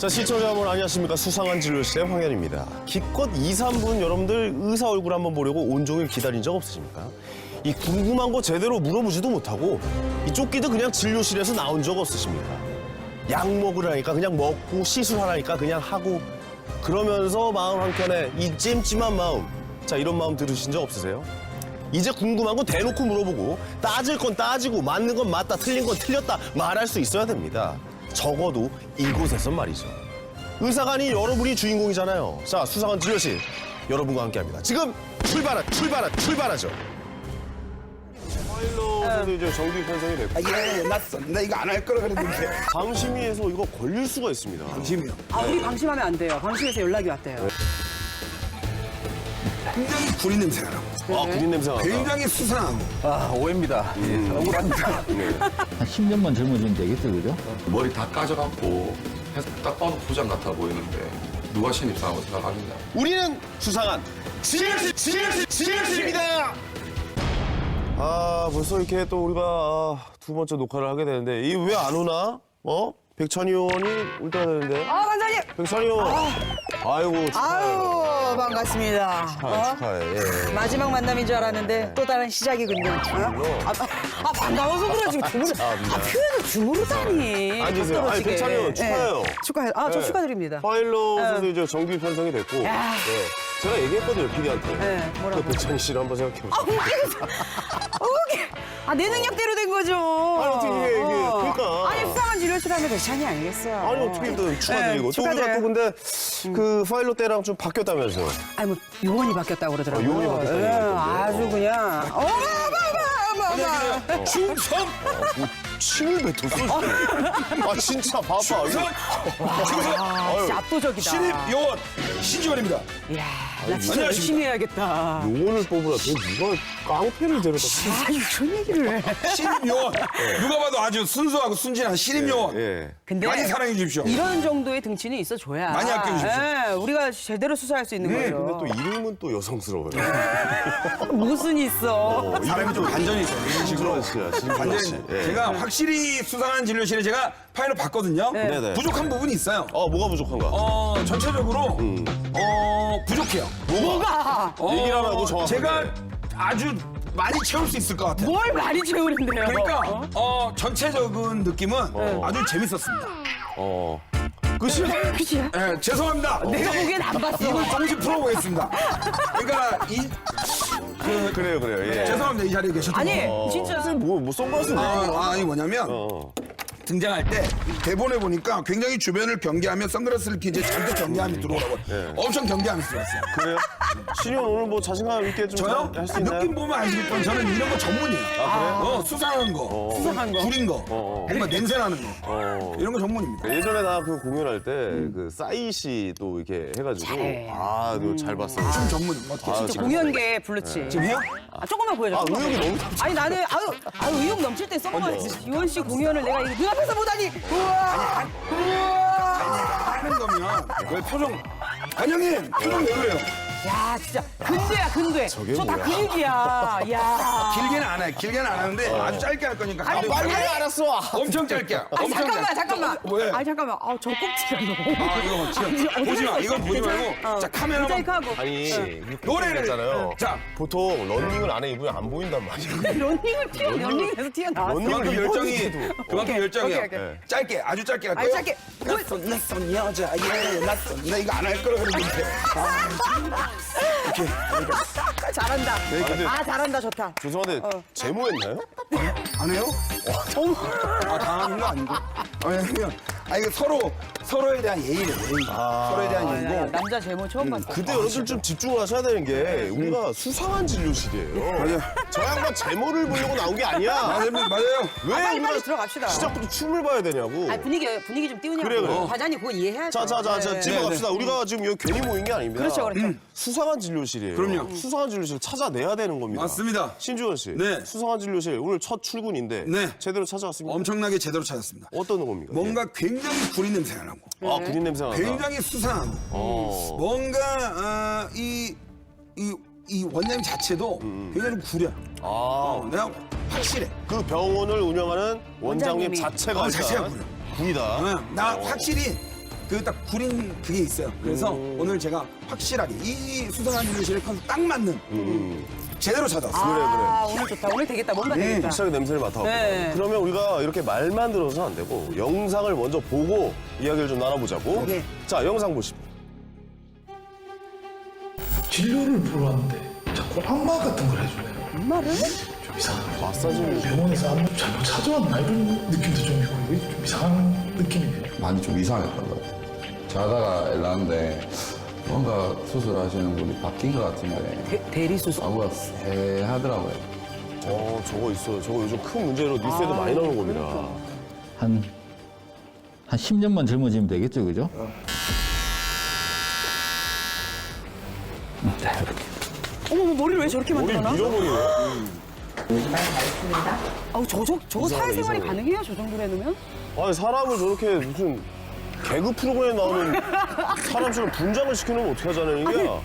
자, 시청자 여러분 안녕하십니까. 수상한 진료실의 황현입니다. 기껏 2, 3분 여러분들 의사 얼굴 한번 보려고 온종일 기다린 적 없으십니까? 이 궁금한 거 제대로 물어보지도 못하고 이 쫓기도 그냥 진료실에서 나온 적 없으십니까? 약 먹으라니까 그냥 먹고 시술하라니까 그냥 하고 그러면서 마음 한켠에 이 찜찜한 마음, 자 이런 마음 들으신 적 없으세요? 이제 궁금한 거 대놓고 물어보고 따질 건 따지고 맞는 건 맞다 틀린 건 틀렸다 말할 수 있어야 됩니다. 적어도 이곳에선 말이죠. 의사가 아닌 여러분이 주인공이잖아요. 자, 수상한 진료실 여러분과 함께합니다. 지금 출발하죠. 파일럿에도 이제 정규 편성이 됐고 예, 낯선. 나 이거 안 할 거라 그랬는데. 방심위에서 이거 걸릴 수가 있습니다. 방심이요. 우리 방심하면 안 돼요. 방심에서 연락이 왔대요. 굉장히 구린 냄새가 나고. 아, 구린 냄새가 난다. 굉장히 수상하고. 아, 오해입니다. 억울합니다. 한 10년만 젊어지면 되겠죠, 그죠? 머리 다 까져갖고 딱 봐도 부장 같아 보이는데 누가 신입사라고 생각하겠냐. 우리는 수상한 진료실입니다. 아, 벌써 이렇게 또 우리가 두 번째 녹화를 하게 되는데 이 왜 안 오나? 백찬희 의원이 올 때가 되는데. 관장님! 백찬희 의원. 아이고, 축하해요. 아유, 반갑습니다. 축하해. 예. 마지막 만남인 줄 알았는데 또 다른 시작이군요. 반가워서 그러지. 표현을 주무르다니. 앉으세요. 아니, 백찬희 의원 축하해요. 축하해요. 저 네. 축하드립니다. 파일럿에서 이제 정규 편성이 됐고. 야. 네. 제가 얘기했거든요, PD한테. 네, 뭐라고? 백찬희 씨를 한번 생각해보세요. 내 능력대로 된 거죠. 아니, 어떻게 이게, 그러니까. 아니, 수상한 진료실 하면 대찬이 아니겠어요. 아니, 어떻게 또 축하드리고. 네, 또 우리가 축하드려요. 또 근데 그 파일럿 때랑 좀 바뀌었다면서요. 아니, 뭐, 요원이 바뀌었다고 그러더라고요. 요원이 바뀌었다고 예, 그러던데. 아주 그냥. 충성! 침을 뱉었어. 아, 진짜 봐봐. 충성! 진짜 압도적이다. 신입 요원 신지원입니다. 이야, 나 진짜 열심히 해야겠다. 요원을 뽑으라. 누가 깡패를 데려다. 아니, 그런 얘기를 해. 신입 요원. 누가 봐도 아주 순수하고 순진한 신입 요원. 예. 근데 많이 사랑해 주십시오. 이런 정도의 등치는 있어줘야. 많이 아껴주십시오. 예, 우리가 제대로 수사할 수 있는 거죠. 근데 또 이름은 또 여성스러워요. 무슨 있어. 사람이 좀 반전이 있어요. 이런 식으로. 진구라 씨야, 진구라 씨. 반전이. 예. 제가 확실히 수상한 진료실에 제가 파일을 봤거든요. 네네. 부족한 부분이 있어요. 뭐가 부족한가? 전체적으로 부족해요. 뭐가? 얘기를 하라고 정확하게. 제가 아주 많이 채울 수 있을 것 같아요. 뭘 많이 채우는데요? 그러니까 전체적인 느낌은 아주 재밌었습니다. 끝이야? 그치야? 예, 죄송합니다. 내가 보기엔 안 봤어. 이걸 정지 풀어보겠습니다. 그러니까 그래요. 예. 죄송합니다. 이 자리에 계셔도. 아니, 진짜. 뭐 선글라스 내. 이게 뭐냐면 등장할 때 대본에 보니까 굉장히 주변을 경계하며 선글라스를 끼 이제 잔뜩 경계하며 들어오라고 엄청 경계하면서 들어왔어요. 그래요? 신현 오늘 뭐 자신감 있게 좀 저요? 할 수 있나요? 느낌 보면 알겠지만 저는 이런 거 전문이에요. 그래요? 수상한 거, 수상한 거. 구린 거, 뭔가 냄새 나는 거 이런 거 전문입니다. 예전에 나 그 공연할 때 그 싸이 씨 또 이렇게 해가지고 잘해. 그거 잘 봤어요. 춤 전문입니다. 어떻게 진짜 공연계 블루치. 지금 해요? 조금만 보여줘. 의욕이 너무 아니, 나는, 의욕 넘칠 때 써먹어야지. 유원 씨 공연을 내가 이거 눈앞에서 보다니. 우와. 하는 거면 왜 표정? 관장님 표정 왜 그래요? 야, 진짜. 근데. 저 다 뭐야? 근육이야. 야. 길게는 안 해. 길게는 안 하는데 아주 짧게 할 거니까. 아니, 가볍게. 빨리 알았어. 엄청 짧게. 아니, 엄청 잠깐만. 왜? 아니, 잠깐만. 저 꼭지가 너무. 이거 지금 보지 마. 이건 보지 말고. 자, 카메라만. 모자이크하고. 아니 노래를 했잖아요. 자, 보통 런닝을 안에 입으면 안 보인단 말이야. 런닝에서 튀어나왔어. 런닝을 그만큼 열정이야. 오케이. 짧게, 아주 짧게 할게요. 아니, 짧게. 낯선 여자, 낯선. 나 이거 안 할 거라 그랬는데. 잘한다. 근데- 잘한다. 좋다. 죄송한데 제모했나요? 안 해요? 당하는 거 아니고. 왜냐면, 이거 서로에 대한 예의래, 예의. 서로에 대한 예의고. 남자 제모 처음 봤어. 근데 여러분들 좀 집중을 하셔야 되는 게 우리가 수상한 진료실이에요. 맞아요. 저 양반 제모를 보려고 나온 게 아니야. 맞아요. 왜 빨리 우리가 들어갑시다. 시작부터 춤을 봐야 되냐고. 아니, 분위기 좀 띄우냐고. 그래. 과장님 그거 이해해야죠. 자, 네. 집에 갑시다. 우리가 지금 여기 괜히 모인 게 아닙니다. 그렇죠. 수상한 진료실이에요. 그럼요. 수상한 진료실 찾아내야 되는 겁니다. 맞습니다. 신주원 씨. 네. 수상한 진료실 오늘 첫 출근인데 네. 제대로 찾아왔습니다. 엄청나게 제대로 찾았습니다. 어떤 겁니까? 뭔가 굉장히 구린 냄새가 나고. 구린 냄새가 난다. 굉장히 수상하고. 뭔가, 이 원장님 자체도 굉장히 좀 구려. 내가 확실해. 그 병원을 운영하는 원장님 원장님이. 자체가 자체가 일단 구리다. 나 확실히 그 딱 구린 그게 있어요. 그래서 오늘 제가 확실하게 이 수상한 진료실에 딱 맞는 제대로 찾아왔어요. 아, 오늘 좋다. 오늘 되겠다. 뭔가 되겠다. 확실하게 냄새를 맡아보고. 네. 그러면 우리가 이렇게 말만 들어서는 안 되고 영상을 먼저 보고 이야기를 좀 나눠보자고. 네. 자, 영상 보십시오. 진료를 보러 왔는데 자꾸 안마 같은 걸 해주네요. 엄마를? 좀 이상하고 마사지를 병원에서 안마 잘못 찾아왔나 이런 느낌도 좀 있고 이게 좀 이상한 느낌이네요. 많이 좀 이상했던 것 같아요. 자다가 일어났는데 뭔가 수술하시는 분이 바뀐 것 같은데 대리수술. 아무가 쎄하더라고요. 저거 있어요. 저거 요즘 큰 문제로 뉴스에도 많이 나오는 겁니다. 한 10년만 젊어지면 되겠죠, 그죠? 자, 이렇게. 어머, 머리를 왜 저렇게 머리 만들어놔? 밀어버리네. 아우, 저거 사회생활이 가능해요? 저 정도로 해놓으면? 아니, 사람을 저렇게 무슨 개그 프로그램에 나오는 사람처럼 분장을 시켜놓으면 어떻게 하자는 얘기야?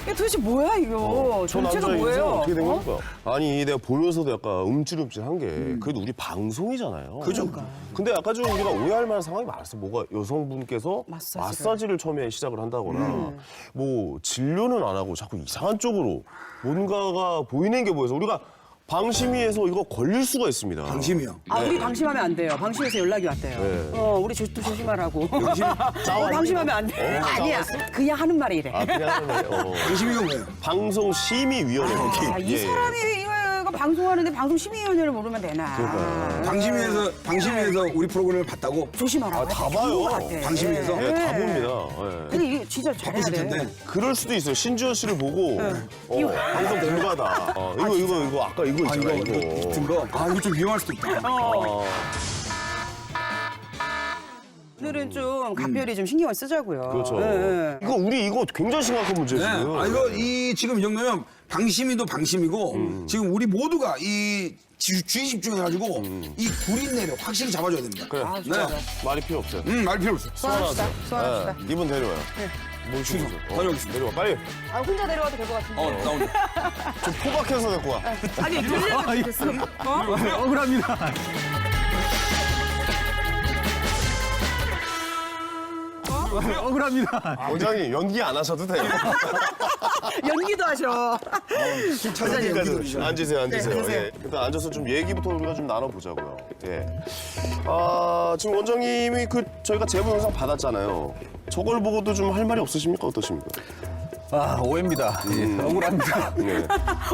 이게 도대체 뭐야, 이거? 저 정체가 남자 인생 뭐예요? 어떻게 된 어? 겁니까? 아니, 내가 보면서도 약간 움찔움찔한 게 그래도 우리 방송이잖아요. 그죠? 근데 약간 좀 우리가 오해할 만한 상황이 많았어. 뭐가 여성분께서 마사지를 처음에 시작을 한다거나 뭐 진료는 안 하고 자꾸 이상한 쪽으로 뭔가가 보이는 게 보여서 우리가 방심위에서 이거 걸릴 수가 있습니다. 방심이요. 아, 우리 방심하면 안 돼요. 방심해서 연락이 왔대요. 네. 우리 또 조심하라고. 짜왔니? 방심하면 안 돼. 아니야. 그냥 하는 말이 이래. 아, 그냥 하는 거예요. 방심이가 뭐예요? 방송심의위원회. 이 사람이 이거 방송하는데 방송심의위원회를 모르면 되나. 그러니까요. 방심위에서 우리 프로그램을 봤다고 조심하라고. 다 봐요. 방심위에서? 네, 다 봅니다. 네. 근데 이게 진짜 잘해야 바쁘실 돼. 텐데. 그럴 수도 있어요. 신지현 씨를 보고 방송 불가다. 이거 아까 이거 아, 있잖아. 이거 같은 거. 아, 이거 좀 위험할 수도 있다. 오늘은 좀 각별히 좀 신경을 쓰자고요. 그렇죠. 예. 이거 굉장히 심각한 문제예요. 네. 지금. 아, 이거 지금 이 정도면 방심이도 방심이고 지금 우리 모두가 이 주의 집중해가지고 이 구린내를 확실히 잡아줘야 됩니다. 그래. 아, 진짜. 네. 말이 필요 없어요. 말 필요 없어. 수고합시다. 수고합시다. 네, 이분 데려와요. 뭘 주세요? 다녀오겠습니다. 내려와 빨리. 아, 혼자 내려와도 될 것 같은데. 나 오늘. 좀 포박해서 데리고 와. 아니, 들리면 좋겠어. 억울합니다. 억울합니다. 원장님 연기 안 하셔도 돼요. 연기도 하셔. 앉으세요, 앉으세요. 앉으세요. 예. 일단 앉아서 좀 얘기부터 우리가 좀 나눠보자고요. 예. 지금 원장님이 저희가 제보 영상 받았잖아요. 저걸 보고도 좀 할 말이 없으십니까? 어떠십니까? 아, 오해입니다. 예, 억울합니다. 네.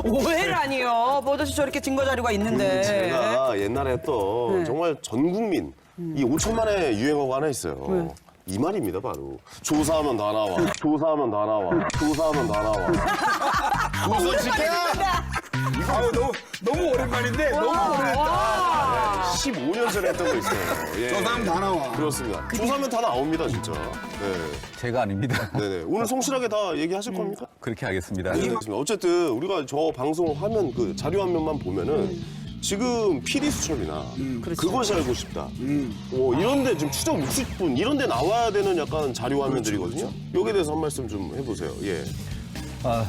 오해라니요. 뭐든지 저렇게 증거 자료가 있는데. 제가 옛날에 했던 정말 전 국민 이 5천만의 유행어가 하나 있어요. 이 말입니다, 바로. 조사하면 다 나와. 조사하면 다 나와. 조사하면 다 나와. 우선 지켜야! 아유, 너무 오랜만인데 너무 오래됐다. 15년 전에 했던 거 있어요. 예. 저 사람 다 나와. 그렇습니다. 조사하면 다 나옵니다, 진짜. 네. 제가 아닙니다. 네네. 오늘 성실하게 다 얘기하실 겁니까? 그렇게 하겠습니다. 네, 알겠습니다. 어쨌든 우리가 저 방송 화면 그 자료 화면만 보면은 지금 PD 수첩이나 그것이 알고 싶다. 이런데 지금 추적 60분 이런데 나와야 되는 약간 자료 화면들이거든요. 여기에 대해서 한 말씀 좀 해보세요. 예. 아,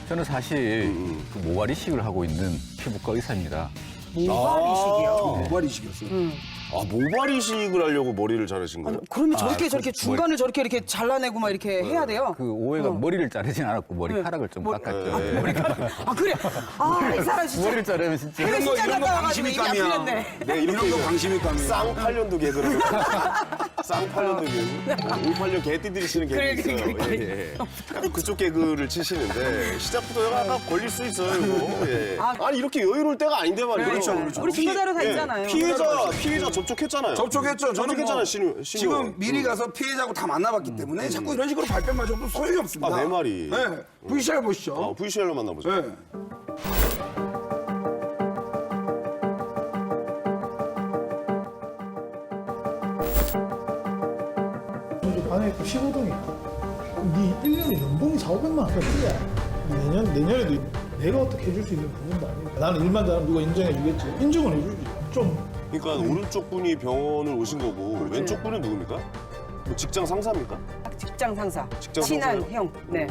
저는 사실 그 모발이식을 하고 있는 피부과 의사입니다. 모발이식이요. 모발 이식이었어요. 모발 이식을 하려고 머리를 자르신 거예요? 그러면 저렇게 중간을 저렇게 이렇게 잘라내고 막 이렇게 해야 돼요? 그 오해가 머리를 자르진 않았고 머리카락을 좀 깎았죠. 네. 아, 그래? 아, 이 사람 진짜. 머리를 자르면 진짜 해외 이런 거 시장 갔다 와가지고 방심일감이야. 입이 안 풀렸네. 네, 이런 거 방심일감이야. 쌍팔년도 개그를. 쌍팔년도 개그. 58년 개띠들이 치는 개그 그래, 있어요. 그래. 예, 예. 약간 그쪽 개그를 치시는데 시작부터 약간 걸릴 수 있어요, 이거. 예. 아니, 이렇게 여유로울 때가 아닌데 말이에요. 그렇죠. 우리 증거자료 다 예, 있잖아요. 피해자 접촉했잖아요. 접촉했죠. 저는 접촉했잖아요, 신유. 지금 미리 가서 피해자하고 다 만나봤기 때문에 자꾸 이런 식으로 발뺌 마셔도 소용이 없습니다. 아, 내 말이. 네. VCR 보시죠. VCR로 만나보죠. 네. 저도 반에 있고 15동이 있고 네 1년에 연봉이 4,500만 원까지 뛰어야 내년에도 내가 어떻게 해줄 수 있는 부분도 아니고 나는 일만 잘하면 누가 인정해 주겠지. 인정은 해주지. 좀 그러니까 오른쪽 분이 병원을 오신 거고 왼쪽 분은 누굽니까? 뭐 직장 상사입니까? 직장 상사. 직장 친한 상사요? 형. 네.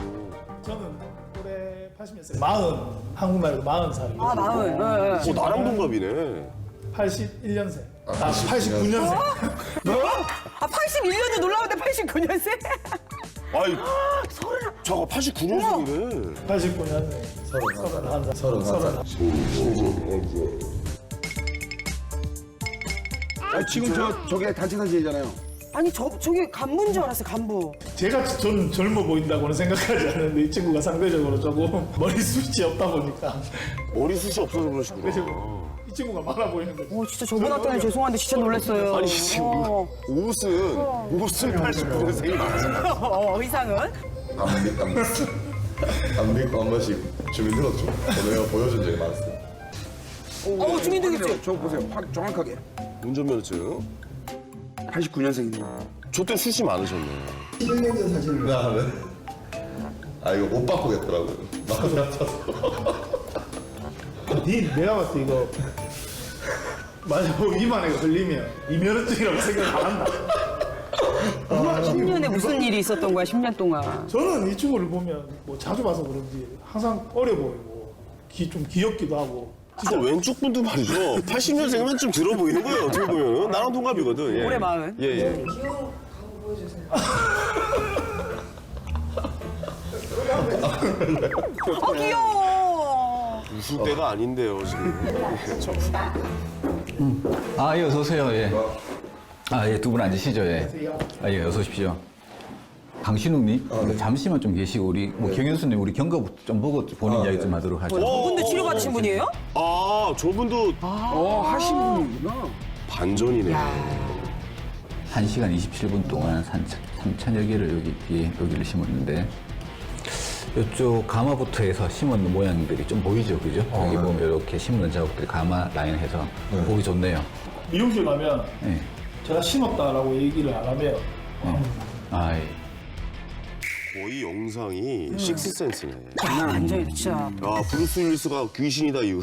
저는 올해 80몇 살 40 한국말로 40살이고 아, 마흔. 나랑 동갑이네. 81년생 아, 89년생. 아 81년도 놀라운데 89년생? 아이, 저거 89년생이래. 89년생. 31살. 31살. 아, 지금 저게 단체 사진이잖아요. 아니 저게 간부인 줄 알았어요 간부. 제가 전 젊어 보인다고는 생각하지 않는데 이 친구가 상대적으로 조금 머리숱이 없다 보니까 머리숱이 없어서 그러시구나. 그래서 이 친구가 많아 보이는 거죠. 진짜 저분한테는 죄송한데 진짜 놀랐어요. 아니, 지금 옷은 89년생이 많아요. 의상은? 안 믿고 한 번씩 주민등록증 내가 보여준 적이 많았어요. 주민등록증. 저 보세요. 정확하게. 운전면허증. 89년생이네요. 저때 숱이 많으셨네. 11년 전 사진을 나는 이거 못 바꾸겠더라고요. 마음이 아파서. 내가 봤을 때 이거 만약 입안에 걸리면 이면허증이라고 생각 안 한다. 10년에 무슨 일이 있었던 거야 10년 동안. 저는 이 친구를 보면 뭐 자주 봐서 그런지 항상 어려 보이고 좀 귀엽기도 하고. 진짜 왼쪽 분도 말이죠. 80년생이면 좀 들어 보이는 거예요. 어떻게 보면 나랑 동갑이거든. 예. 올해 마흔. 예, 예. 귀여워. 웃을 때가 아닌데요, 지금. 아, 예, 어서 오세요. 예. 아, 예, 두 분 앉으시죠. 예. 아, 예, 어서 오십시오. 강신욱님, 잠시만 좀 계시고 우리 경현수님 우리 경과부터 좀 보고 본인 이야기 좀 하도록 하죠. 저분도 치료받으신 분이에요? 아, 저분도 하신 분이구나. 반전이네. 1시간 27분 동안 3천여 개를 여기를 심었는데 이쪽 가마부터 해서 심은 모양들이 좀 보이죠, 그죠? 여기 보면 이렇게 심는 작업들이 가마 라인 해서 보기 좋네요. 미용실 가면 예. 제가 심었다라고 얘기를 안 하면 아, 예. 거의 영상이 식스센스네. 완전히 진짜. 아, 브루스 윌리스가 귀신이다 이후.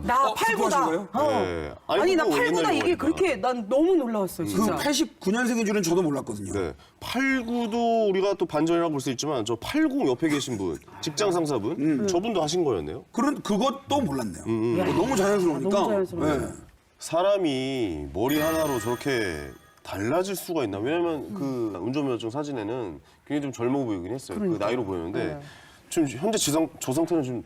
나 부끄러우신 8구다. 거예요? 네. 아니 나 뭐 8구다 옛날 이게 영화니까. 그렇게 난 너무 놀라웠어 그 진짜. 89년생인 줄은 저도 몰랐거든요. 네. 89도 우리가 또 반전이라고 볼 수 있지만 저 80 옆에 계신 분, 직장 상사분, 저분도 하신 거였네요. 그것도 몰랐네요. 너무 자연스러우니까. 너무 자연스러워. 네. 사람이 머리 하나로 저렇게 달라질 수가 있나? 왜냐면 그 운전면허증 사진에는 굉장히 좀 젊어 보이긴 했어요. 그 나이로 보였는데 지금 현재 저 상태는 좀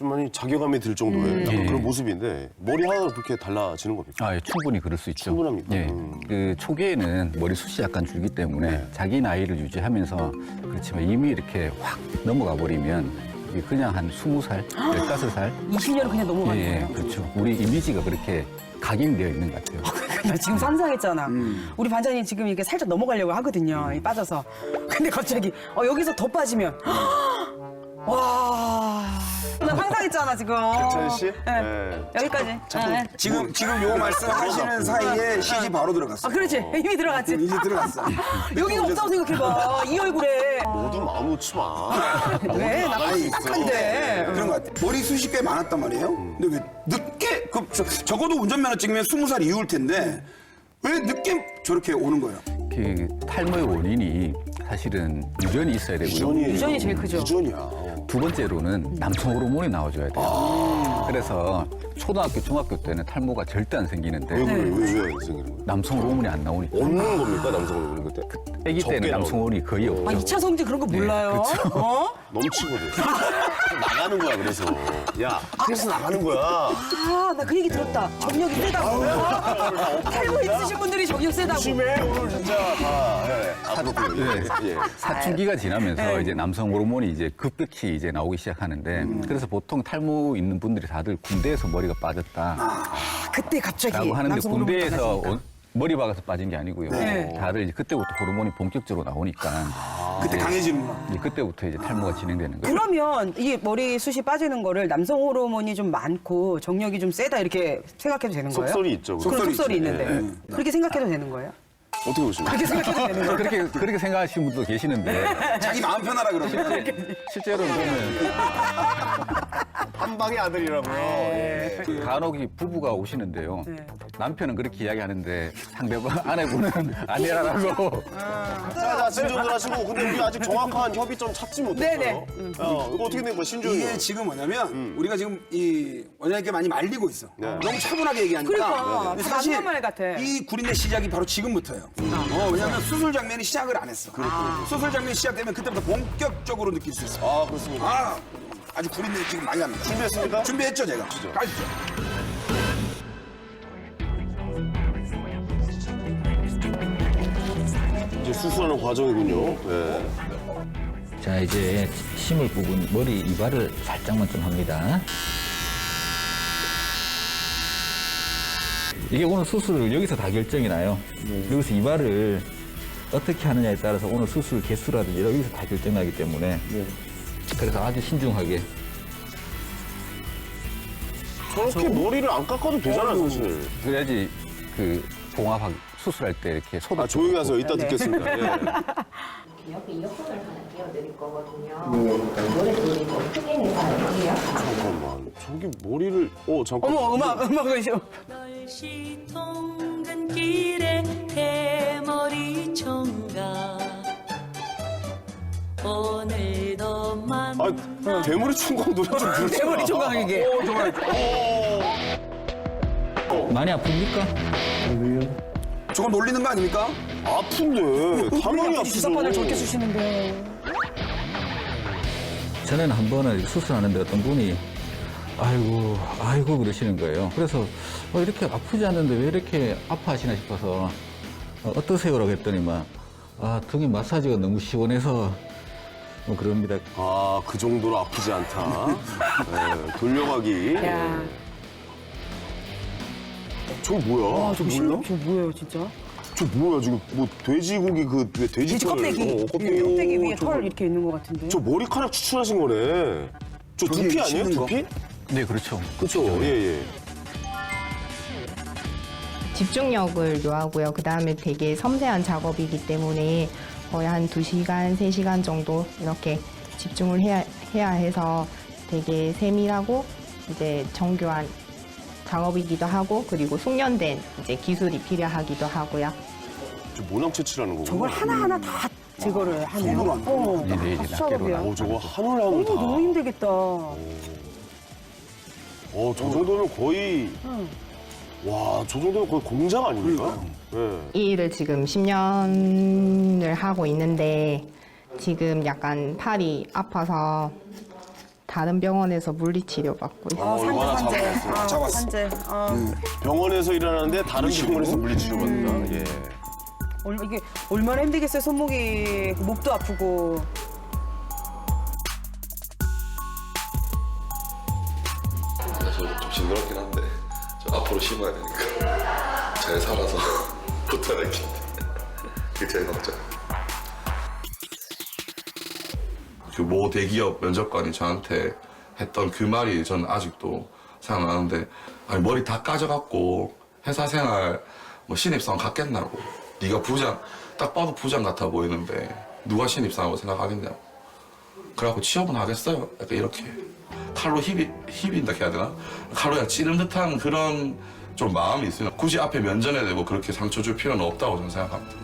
많이 자괴감이 들 정도의 약간 그런 모습인데 머리 하나로 그렇게 달라지는 겁니까? 아, 예, 충분히 그럴 수 있죠. 충분합니까? 예. 그 초기에는 머리숱이 약간 줄기 때문에 자기 나이를 유지하면서 그렇지만 이미 이렇게 확 넘어가 버리면 이게 그냥 한 20살, 15살 20년은 그냥 넘어가는 예, 거예요. 그렇죠. 우리 이미지가 그렇게 각인되어 있는 것 같아요. 나 지금 상상했잖아. 우리 반장님 지금 이렇게 살짝 넘어가려고 하거든요. 이 빠져서. 근데 갑자기 여기서 더 빠지면 와. 나 상상했잖아 지금. 백찬 씨? 네. 네. 여기까지. 네. 지금 요 말씀하시는 사이에 CG 바로 들어갔어. 아 그렇지. 이미 들어갔지. 이제 들어갔어. 여기가 없다고 생각해봐. 이 얼굴에. 모두 마음 놓지 마. 왜? 나 아니, 딱한데. 그런 것 같아. 머리숱이 꽤 많았단 말이에요. 근데 왜 늦게 적어도 운전면허 찍으면 20살 이후일 텐데 왜 늦게 저렇게 오는 거예요? 그 탈모의 원인이 사실은 유전이 있어야 되고요. 유전이 제일 크죠. 유전이야. 두 번째로는 남성 호르몬이 나와줘야 돼요. 그래서 초등학교, 중학교 때는 탈모가 절대 안 생기는데 왜 생기는 거예요? 남성 호르몬이 안 나오니까 없는 겁니까 남성 호르몬 그때? 아기 때는 적게 남성 호르몬이 거의 없죠. 아 2차 성지 그런 거 몰라요. 어? 넘치거든. 나가는 거야 그래서. 야, 그래서 나가는 거야. 아, 나 그 얘기 들었다. 정력이 세다고. 탈모 있으신 분들이 정력 세다고. 심해 오늘 진짜 다. 예. 앞으로 예. 사춘기가 지나면서 이제 남성 호르몬이 이제 급격히 이제 나오기 시작하는데 그래서 보통 탈모 있는 분들이 다들 군대에서 머리가 빠졌다라고 그때 갑자기 하는데 남성 호르몬이 군대에서 나가시니까. 머리 박아서 빠진 게 아니고요. 네. 다들 이제 그때부터 호르몬이 본격적으로 나오니까 그때 강해지는구나. 이제 그때부터 이제 탈모가 진행되는 거예요. 그러면 이게 머리숱이 빠지는 거를 남성 호르몬이 좀 많고 정력이 좀 세다 이렇게 생각해도 되는 거예요? 속설이 있죠. 그런 속설이 속설이 있죠. 있는데 그렇게 생각해도 되는 거예요? 어떻게 보십니까? 그렇게 생각해도 되는 거예요? 그렇게 생각하시는 분도 계시는데 자기 마음 편하라 그러죠. 실제로는 보면 한 방의 아들이라고요. 예. 간혹 이 부부가 오시는데요. 네. 남편은 그렇게 이야기하는데 상대방 아내분은 아니라고. 자, 진정들 하시고. 근데 우리 아직 정확한 협의점 찾지 못했어요. 네네. 이거 어떻게 된 거야, 신조이? 이게 지금 뭐냐면 우리가 지금 이 원장님께 많이 말리고 있어. 너무 차분하게 얘기하니까. 그러니까. 근데 다 맞는 말 같아. 이 구린내 시작이 바로 지금부터예요. 왜냐하면 수술 장면이 시작을 안 했어. 수술 장면이 시작되면 그때부터 본격적으로 느낄 수 있어. 아, 그렇습니까? 아주 구린내 지금 많이 납니다. 준비했습니까? 준비했죠, 제가. 가시죠. 이제 수술하는 과정이군요. 예. 자, 이제 심을 부분 머리 이발을 살짝만 좀 합니다. 이게 오늘 수술을 여기서 다 결정이 나요. 여기서 이발을 어떻게 하느냐에 따라서 오늘 수술 개수라든지 여기서 다 결정나기 때문에 그래서 아주 신중하게. 저렇게 머리를 안 깎아도 되잖아요, 사실. 그래야지 그 봉합하기 수술할 때 이렇게 소독. 아, 조용히 하세요. 이따 듣겠습니다. 예. 옆에 이어폰을 하나 끼워드릴 거거든요. 노래 소리 좀 크게 내서 할게요. 잠깐만. 저기 머리를, 잠깐만. 어머, 음악을 좀. 널시 통근길에 대머리 총각 오늘도 만 아, 대머리 총각 노래 좀 부르자. 대머리 총각 이게. 많이 아픕니까? 저건 놀리는 거 아닙니까? 아픈데. 당연히 아프죠. 주사바늘 저렇게 쓰시는데. 전에는 한 번은 수술하는데 어떤 분이 아이고 그러시는 거예요. 그래서 이렇게 아프지 않는데 왜 이렇게 아파하시나 싶어서 어떠세요라고 했더니만 등에 마사지가 너무 시원해서 그럽니다. 아, 그 정도로 아프지 않다. 네, 돌려가기. 야. 저거 뭐야? 저 뭐예요, 진짜? 저 뭐야, 지금 뭐 돼지고기 왜 돼지 돼지 껍데기. 껍데기 위에 털 이렇게 있는 것 같은데. 저 머리카락 추출하신 거네. 저 두피 아니에요? 씹는 거? 두피? 네, 그렇죠. 그렇죠. 예. 집중력을 요하고요. 그 다음에 되게 섬세한 작업이기 때문에 거의 한 2시간, 3시간 정도 이렇게 집중을 해야 해서 되게 세밀하고 이제 정교한 작업이기도 하고 그리고 숙련된 이제 기술이 필요하기도 하고요. 저 모낭 채취라는 거구나. 저걸 하나하나 다 제거를 하네요. 손으로 안 이제 다 낱개로 작업이야. 저거 한올 한올 다. 너무 힘들겠다. 저 정도면 거의. 와, 저 정도면 거의 공장 아닙니까? 네. 이 일을 지금 10년을 하고 있는데 지금 약간 팔이 아파서 다른 병원에서 물리치료 받고 있어요. 이거 하나 산재. 잡았어. 산재. 병원에서 일하는데 다른 병원에서 물리치료 받는다. 예. 이게 얼마나 힘들겠어요. 손목이 목도 아프고. 좀 징그럽긴 한데 저 앞으로 심어야 되니까 잘 살아서 못하겠는데 그게 제일 걱정. 그 모 대기업 면접관이 저한테 했던 그 말이 저는 아직도 생각나는데 아니 머리 다 까져갖고 회사 생활 뭐 신입사원 갖겠나고 네가 부장 딱 봐도 부장 같아 보이는데 누가 신입사원이라고 생각하겠냐고 그래갖고 취업은 하겠어요? 약간 이렇게 칼로 휘빈다 해야 되나? 칼로 그냥 찌른 듯한 그런 좀 마음이 있어요. 굳이 앞에 면전에 대고 그렇게 상처 줄 필요는 없다고 저는 생각합니다.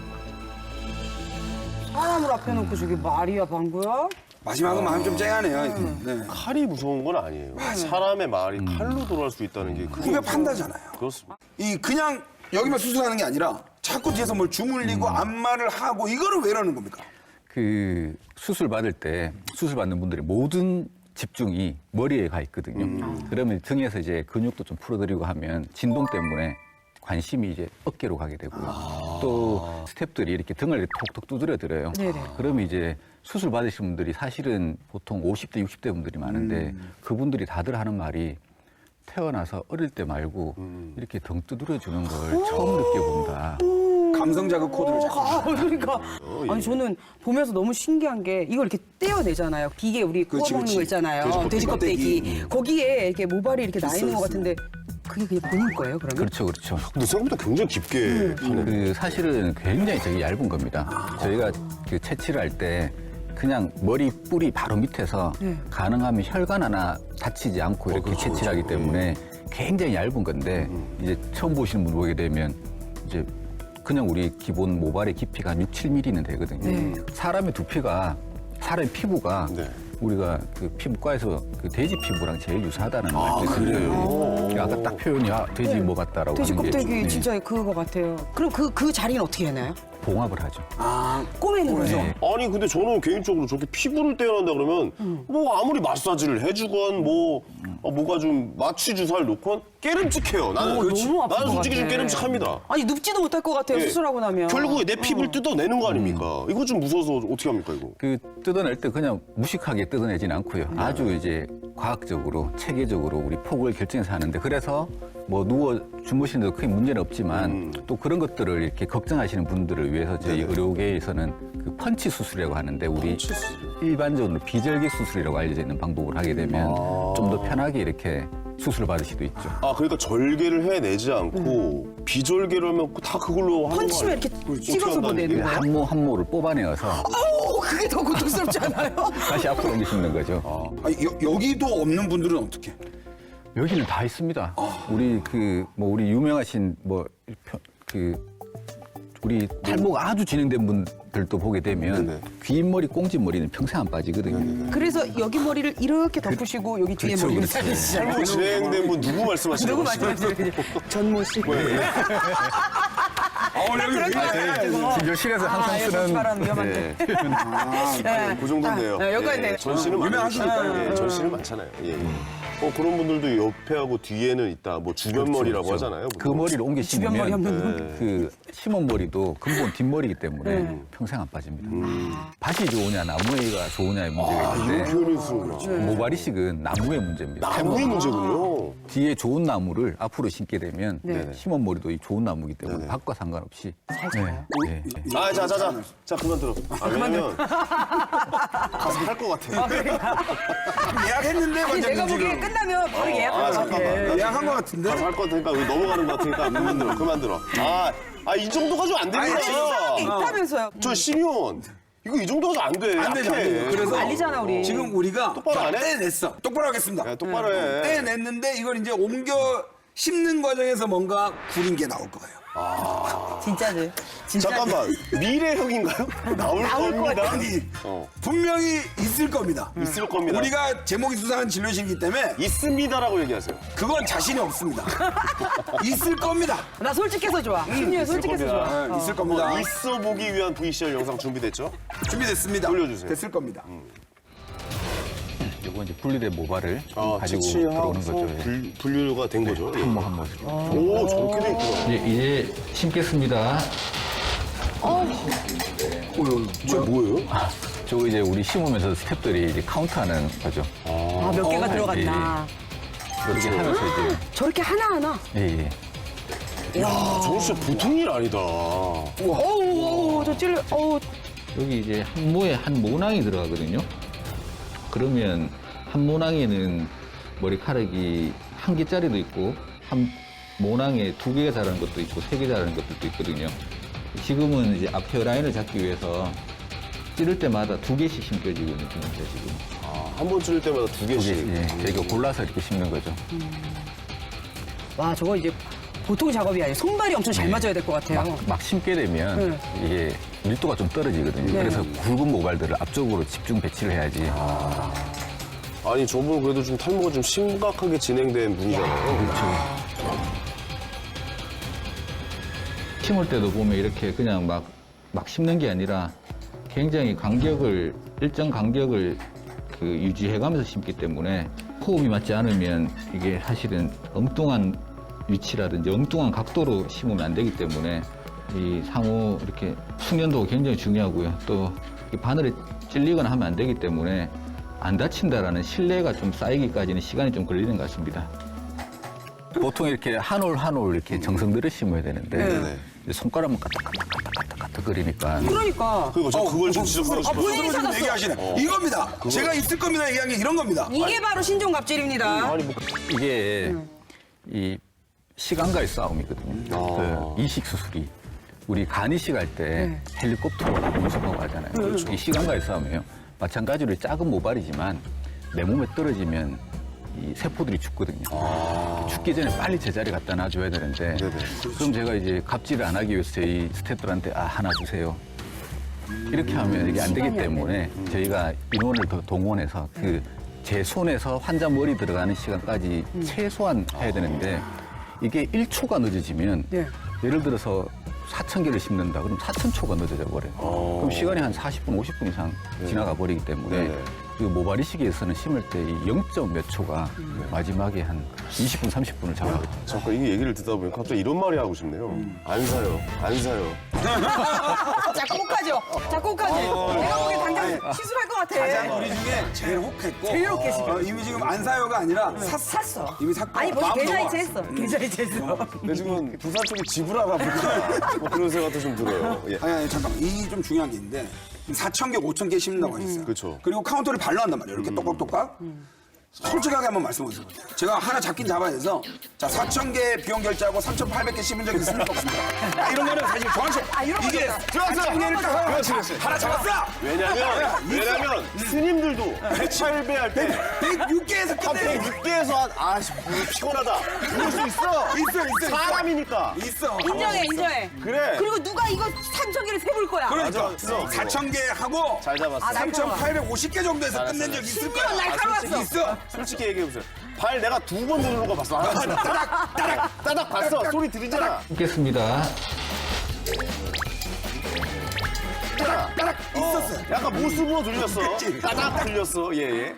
사람을 앞에 놓고 저게 말이야, 방구야? 마지막은 마음이 좀 쨍하네요. 네. 칼이 무서운 건 아니에요. 사람의 말이 칼로 돌아갈 수 있다는 게 그게 판다잖아요. 그렇습니다. 이 그냥 여기만 수술하는 게 아니라 자꾸 뒤에서 뭘 주물리고 안마를 하고 이거를 왜 이러는 겁니까? 그 수술 받을 때 수술 받는 분들이 모든 집중이 머리에 가 있거든요. 그러면 등에서 이제 근육도 좀 풀어드리고 하면 진동 때문에 관심이 이제 어깨로 가게 되고요. 또 스태프들이 이렇게 등을 톡톡 두드려 드려요. 네네. 그러면 이제 수술 받으신 분들이 사실은 보통 50대, 60대 분들이 많은데 그분들이 다들 하는 말이 태어나서 어릴 때 말고 이렇게 등 두드려 주는 걸 처음 느껴본다. 감성 자극 코드를 자꾸. 그러니까. 아니, 저는 보면서 너무 신기한 게 이걸 이렇게 떼어내잖아요. 비계 우리 구워 그렇지, 먹는 그렇지. 거 있잖아요. 돼지 껍데기. 거기에 이렇게 모발이 이렇게 나 있는 것 같은데 그게 그냥 본인 거예요, 그러면? 그렇죠, 그렇죠. 근데 생각보다 굉장히 깊게 파네. 그 사실은 굉장히 되게 얇은 겁니다. 저희가 그 채취를 할 때 그냥 머리 뿌리 바로 밑에서 가능하면 혈관 하나 다치지 않고 이렇게 채취하기 때문에 굉장히 얇은 건데 이제 처음 보시는 분 보게 되면 이제 그냥 우리 기본 모발의 깊이가 한 6, 7mm는 되거든요. 사람의 두피가 사람의 피부가 네. 우리가 그 피부과에서 그 돼지 피부랑 제일 유사하다는 말도 있어요. 아까 딱 표현이 돼지 뭐 같다라고 돼지 하는 게 껍데기 진짜 그거 같아요. 그럼 그 자리는 어떻게 해나요? 봉합을 하죠. 꼬매는 거죠? 네. 아니 근데 저는 개인적으로 저렇게 피부를 떼어낸다 그러면 뭐 아무리 마사지를 해주건 뭐가 좀 마취 주사를 놓건 깨름직해요. 나는 너무 아픈 나는 것 솔직히 좀 같아. 깨름직합니다. 아니 눕지도 못할 것 같아요. 예. 수술하고 나면. 결국에 내 피부를 뜯어내는 거 아닙니까? 이거 좀 무서워서 어떻게 합니까 이거? 그 뜯어낼 때 그냥 무식하게 뜯어내지는 않고요. 아주 이제 과학적으로 체계적으로 우리 폭을 결정해서 하는데 그래서 뭐 누워 주무시는 데도 크게 문제는 없지만 또 그런 것들을 이렇게 걱정하시는 분들을 위해서 저희 의료계에서는 그 펀치 수술이라고 하는데 우리 일반적으로 비절개 수술이라고 알려져 있는 방법을 하게 되면 좀 더 편하게 이렇게 수술을 받을 수도 있죠. 아 그러니까 절개를 해내지 않고 비절개라면 다 그걸로 하는 거 펀치면 아니에요? 이렇게 찍어서 뭐 내는 거예요? 한모를 뽑아내어서 아우 그게 더 고통스럽지 않아요? 다시 앞으로 옮기시는 거죠. 여기도 없는 분들은 어떻게? 여기는 다 있습니다. 우리 우리 유명하신 우리 탈모가 아주 진행된 분들도 보게 되면 긴 머리, 꽁지 머리는 평생 안 빠지거든요. 그래서 여기 머리를 이렇게 덮으시고 여기 뒤에 그렇죠, 머리를 그렇죠. 자르시잖아요. 탈모 진행된 분 누구 말씀하시는 누구 거죠? 말씀하세요? 전모 씨. 그런 거 같아요. 진료실에서 항상 쓰는 말하면 위험한데. 네. 그 정도인데요. 네, 여기까지. 전씨는 유명하시니까요. 예, 전씨는 많잖아요. 예. 그런 분들도 옆에하고 뒤에는 있다. 뭐 주변머리라고 하잖아요. 그 머리를 옮겨 주변 머리 심으면 없는 그 심은 머리도 근본 뒷머리이기 때문에 평생 안 빠집니다. 밭이 좋으냐 나무가 좋으냐의 문제가 이런 있는데 표현을 쓰는구나. 모발이식은 나무의 문제입니다. 나무의 문제군요. 뒤에 좋은 나무를 앞으로 심게 되면 네. 심은 머리도 이 좋은 나무이기 때문에 밭과 상관없이 자라요? 네. 아, 자, 그만 들어. 왜냐면 가서 할 것 같아. 예약했는데 아니, 관장님 내가 보기에 지금 끝나면 바로 예약할 것 같아. 예약한 것 같은데? 가서 할 것 같으니까 여기 넘어가는 것 같으니까 그만 들어. 이 정도가 좀 안 됩니다. 이상한 게 있다면서요. 저 심의원. 이거 이 정도가 안 돼. 안 되죠, 안 약해. 되죠. 그래서 알리잖아, 우리. 지금 우리가 똑바로 안 해? 떼냈어. 똑바로 하겠습니다. 야, 똑바로 해. 떼냈는데 이걸 이제 옮겨 심는 과정에서 뭔가 구린 게 나올 거예요. 진짜지. 진짜. 잠깐만. 미래형인가요? 나올 나올 것 겁니다. 아니, 어. 분명히 있을 겁니다. 있을 겁니다. 우리가 제목이 수상한 진료실이기 때문에 있습니다라고 얘기하세요. 그건 자신이 없습니다. 있을 겁니다. 나 솔직해서 좋아. 심리에 솔직해서 겁니다. 좋아. 있을 겁니다. 있어 보기 위한 VCR 영상 준비됐죠? 준비됐습니다. 돌려주세요. 됐을 겁니다. 이거 이제 분리된 모발을 가지고 채취하고 들어오는 거죠. 예. 분류가 된 거죠. 예. 한모 오, 저렇게 돼 있구나. 이제 심겠습니다. 저 뭐예요? 저거 이제 우리 심으면서 스태프들이 이제 카운트하는 거죠. 아, 몇 개가 들어갔나. 이렇게 하면서 이제 저렇게 하나하나. 예. 저거 진짜 보통 일 아니다. 어우, 저 찔러. 어우. 여기 이제 한 모에 한 모낭이 들어가거든요. 그러면 한 모낭에는 머리카락이 한 개짜리도 있고 한 모낭에 2개가 자라는 것도 있고 3개 자라는 것들도 있거든요. 지금은 이제 앞 헤어라인을 잡기 위해서 찌를 때마다 2개씩 심겨지고 있는 중입니다, 지금. 한 번 찌를 때마다 2개씩. 예, 저희가 골라서 이렇게 심는 거죠. 와, 저거 이제 보통 작업이 아니에요. 손발이 엄청 잘 맞아야 될 것 같아요. 막 심게 되면 이게 밀도가 좀 떨어지거든요. 네. 그래서 굵은 모발들을 앞쪽으로 집중 배치를 해야지. 아니, 저분 그래도 좀 탈모가 좀 심각하게 진행된 분이잖아요. 그렇죠. 심을 때도 보면 이렇게 그냥 막 심는 게 아니라 굉장히 일정 간격을 유지해가면서 심기 때문에 호흡이 맞지 않으면 이게 사실은 엉뚱한 위치라든지 엉뚱한 각도로 심으면 안 되기 때문에 이 상호 이렇게 숙련도가 굉장히 중요하고요. 또 이 바늘에 찔리거나 하면 안 되기 때문에 안 다친다라는 신뢰가 좀 쌓이기까지는 시간이 좀 걸리는 것 같습니다. 보통 이렇게 한 올 한 올 이렇게 정성들을 심어야 되는데 이제 손가락만 까딱까딱까딱까딱거리니까 그러니까. 그걸 좀 지적하고 싶어요. 본인이 지금 찾았어. 얘기하시네. 이겁니다. 제가 있을 겁니다. 얘기한 게 이런 겁니다. 이게 바로 신종갑질입니다. 이게 이 시간과의 싸움이거든요. 그 이식 수술이 우리 간 이식할 때 헬리콥터로 운송하고 하잖아요. 이 시간과의 싸움이에요. 마찬가지로 작은 모발이지만 내 몸에 떨어지면 이 세포들이 죽거든요. 죽기 전에 빨리 제자리 갖다 놔줘야 되는데 그럼 제가 이제 갑질을 안 하기 위해서 저희 스태프들한테 하나 주세요. 이렇게 하면 이게 안 되기 때문에 저희가 인원을 더 동원해서 그 제 손에서 환자 머리 들어가는 시간까지 최소한 해야 되는데 이게 1초가 늦어지면 예를 들어서 4,000개를 심는다. 그럼 4,000초가 늦어져 버려요. 그럼 시간이 한 40분, 50분 이상 지나가 버리기 때문에 그 모발 이식에서는 심을 때 이 0점 몇 초가 마지막에 한 20분, 30분을 잡아거든요. 잠깐 이 얘기를 듣다 보니까 갑자기 이런 말이 하고 싶네요. 안 사요. 안 사요. 자, 꼭가죠. 자, 꼭가지. 내가 보기엔 당장 시술할 것 같아. 가장 우리 중에 제일 혹했고. 제일 혹했어. 이미 지금 안 사요가 아니라 샀어. 이미 샀고. 아니, 벌써 마음 계좌 먹어왔어. 이체했어. 계좌 이체했어. 근데 지금 부산 쪽에 집을 하나 볼까? 뭐 그런 생각도 좀 들어요. 예. 아니, 잠깐만. 이 좀 중요한 게 있는데 4,000개, 5,000개 심는다고 하셨어요. 그쵸. 그리고 카운터를 발로 한단 말이에요. 이렇게 똑똑똑딱. 솔직하게 한번 말씀해보세요. 제가 하나 잡긴 잡아야 돼서 자 4,000개 비용 결제하고 3,800개 심은 적이 있습니까? 없습니까? 이런 거는 사실 정확히 이게 4,000개를 하나 잡았어! 왜냐면 스님들도 108배 할 때 106개에서 끝내! 106개에서 피곤하다. 그럴 수 있어. 있어. 사람이니까. 있어. 인정해. 그래. 그리고 누가 이거 3,000개를 세볼 거야. 그러니까 맞아. 4,000개 하고 잘 잡았어. 3,850개 정도에서 끝낸 적이 있을 거야. 날카로웠어. 있어. 솔직히 얘기해보세요. 발 내가 2번 누르는 거 봤어. 따닥 봤어. 소리 들리잖아. 끊겠습니다. 따락 있었어. 약간 모습으로 들렸어. 따닥 들렸어. 예.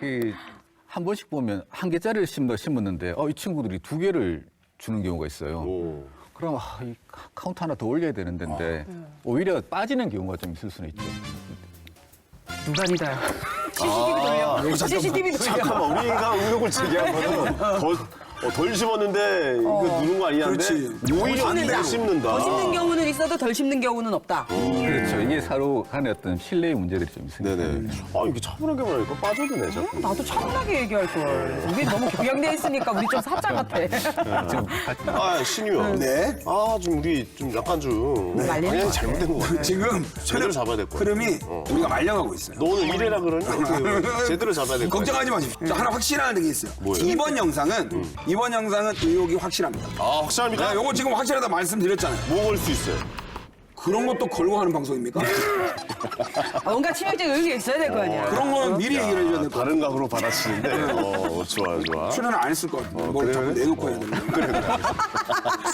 한 번씩 보면 한 개짜리를 심었는데 이 친구들이 2개를 주는 경우가 있어요. 그럼 이 카운트 하나 더 올려야 되는데 오히려 빠지는 경우가 좀 있을 수는 있죠. 누간이다. CCTV 돌려. CCTV 돌려. 잠깐만, 우리가 의혹을 제기한 거는 덜 심었는데 이거 누른 거 아니냐는데 그렇지. 오히려 덜 심는다. 더 심는 경우는 있어도 덜 심는 경우는 없다. 그렇죠. 이게 서로 간의 어떤 신뢰의 문제들이 좀 있습니다. 네네. 이렇게 차분하게 말하니까 빠져드네, 자꾸. 나도 차분하게 얘기할 걸. 우리 너무 교양돼 있으니까 우리 좀 사짜 같아. 신유야. 네. 좀 우리 좀 약간 좀 말리는 방향이 것 잘못된 거 같아. 지금 제대로 잡아야 될 거야. 흐름이 우리가 말려가고 있어요. 너 오늘 이래라 그러니 어떻게 제대로 잡아야 될 거야. 걱정하지 마십시오. 자, 하나 확실한 게 있어요. 뭐예요? 이번 영상은 의혹이 확실합니다. 확실합니까? 요거 지금 확실하다 말씀드렸잖아요. 뭐 걸 수 있어요? 그런 것도 걸고 하는 방송입니까? 뭔가 치명적 의의가 있어야 될 거 아니야. 그런 거는 미리 얘기를 해줘야 될 것 같아요. 다른 각으로 받아치는데. 좋아. 출연을 안 했을 것 같아요. 뭘 자꾸 내놓고 해야 되는 그래.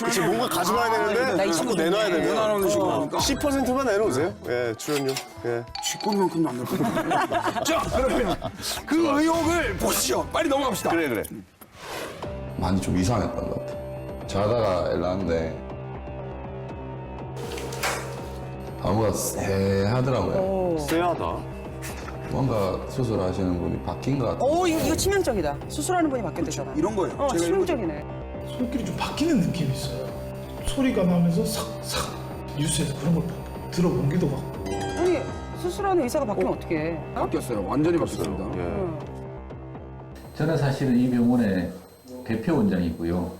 그치, 뭔가 가져가야 되는데 나 이 자꾸 친구 내놔야 되면 내놔놓는 식으로 하니까. 10%만 내놓으세요. 예, 출연료. 예. 쥐꼬리만큼도 안 넣고. 자, 그러면 그 의혹을 보시죠. 빨리 넘어갑시다. 그래. 많이 좀 이상했던 것 같아요. 자다가 일어났는데 아무가 쎄하더라고요. 쎄하다. 뭔가 수술하시는 분이 바뀐 것 같아요. 이거 치명적이다. 수술하는 분이 바뀌었대잖아. 이런 거예요. 제가 치명적이네. 손길이 좀 바뀌는 느낌이 있어요. 소리가 나면서 삭삭 뉴스에서 그런 걸 들어보기도 하고. 아니, 수술하는 의사가 바뀌면 어떡해. 바뀌었어요. 완전히 바뀌었습니다. 저는 사실은 이 병원의 대표 원장이고요.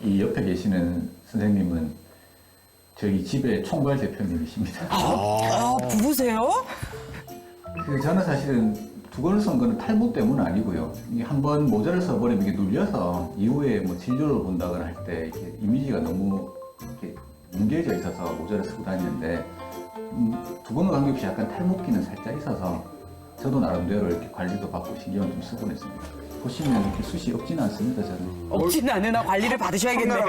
이 옆에 계시는 선생님은 저희 집의 총괄 대표님이십니다. 부부세요? 저는 사실은 2번을 선 거는 탈모 때문은 아니고요. 이게 한번 모자를 써버리면 이게 눌려서 이후에 뭐 진료를 본다거나 할 때 이렇게 이미지가 너무 이렇게 뭉개져 있어서 모자를 쓰고 다니는데 2번과 관계없이 약간 탈모기는 살짝 있어서 저도 나름대로 이렇게 관리도 받고 신경을 좀 쓰곤 했습니다. 보시면 이렇게 숱이 없지는 않습니다, 저는. 없진 않으나 관리를 받으셔야겠네요.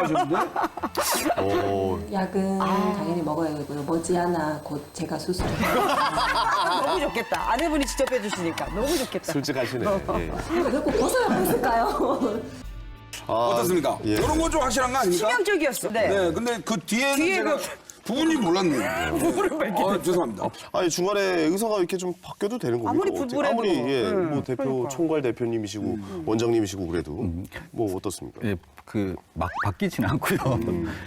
약은 당연히 먹어야 되고요. 머지않아 곧 제가 수술을 너무 좋겠다. 아내분이 직접 해주시니까 너무 좋겠다. 솔직하시네. 예. 이거 꼭 벗어야 됐을까요? 어떻습니까? 예. 이런 건 좀 확실한 거 아닙니까? 치명적이었어. 네, 근데 그 뒤에는 뒤에 제가 부분이 몰랐네요. 죄송합니다. 아니 중간에 의사가 이렇게 좀 바뀌어도 되는 겁니까? 아무리 어떻게? 부부래도. 아무리 뭐 대표 그러니까. 총괄 대표님이시고 원장님이시고 그래도 뭐 어떻습니까? 예, 막 바뀌지는 않고요.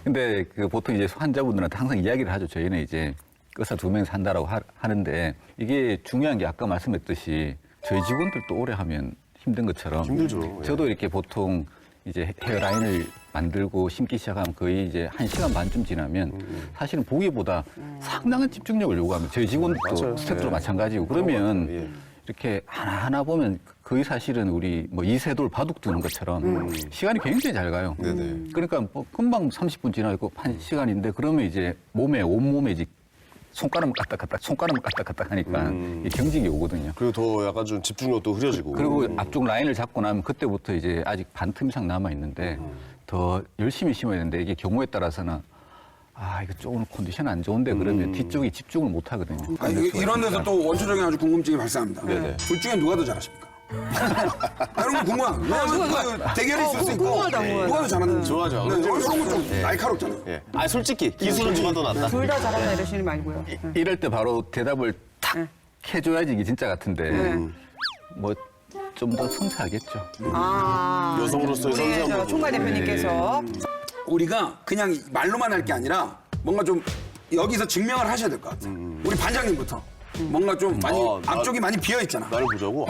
근데 보통 이제 환자분들한테 항상 이야기를 하죠. 저희는 이제 의사 2명이 산다라고 하는데 이게 중요한 게 아까 말씀했듯이 저희 직원들도 오래 하면 힘든 것처럼 힘들죠. 예. 저도 이렇게 보통 이제 헤어라인을 만들고 심기 시작하면 거의 이제 1시간 반쯤 지나면 사실은 보기보다 상당한 집중력을 요구합니다. 저희 직원들도 스태프도 마찬가지고 그러면 이렇게 하나하나 보면 거의 사실은 우리 뭐 이세돌 바둑 두는 것처럼 시간이 굉장히 잘 가요. 그러니까 뭐 금방 30분 지나고 1시간인데 그러면 이제 온몸에 이제 손가락만 까딱까딱 하니까 이 경직이 오거든요. 그리고 더 약간 좀 집중력도 흐려지고. 그리고 앞쪽 라인을 잡고 나면 그때부터 이제 아직 반 틈 이상 남아 있는데 더 열심히 심어야 되는데 이게 경우에 따라서는 이거 조금 컨디션 안 좋은데 그러면 뒤쪽이 집중을 못 하거든요. 이런 데서 또 원초적인 아주 궁금증이 발생합니다. 둘 중에 누가 더 잘하십니까? 이런 거 궁금한. 왜냐면 대결이 있을 수 있고 궁금하다, 누가 더 잘하는지. 좋아하죠. 네, 이런 거좀 날카롭잖아. 예. 솔직히 기술은 누가 더 낫다. 둘 다 잘한다 이러시는 말고요. 이럴 때 바로 대답을 탁 해줘야지 이게 진짜 같은데 뭐 좀 더 성사하겠죠. 여성으로서의 성장 부분. 총괄 대표님께서 우리가 그냥 말로만 할 게 아니라 뭔가 좀 여기서 증명을 하셔야 될 것 같아요. 우리 반장님부터. 뭔가 좀 많이 앞쪽이 많이 비어 있잖아. 나를 보자고.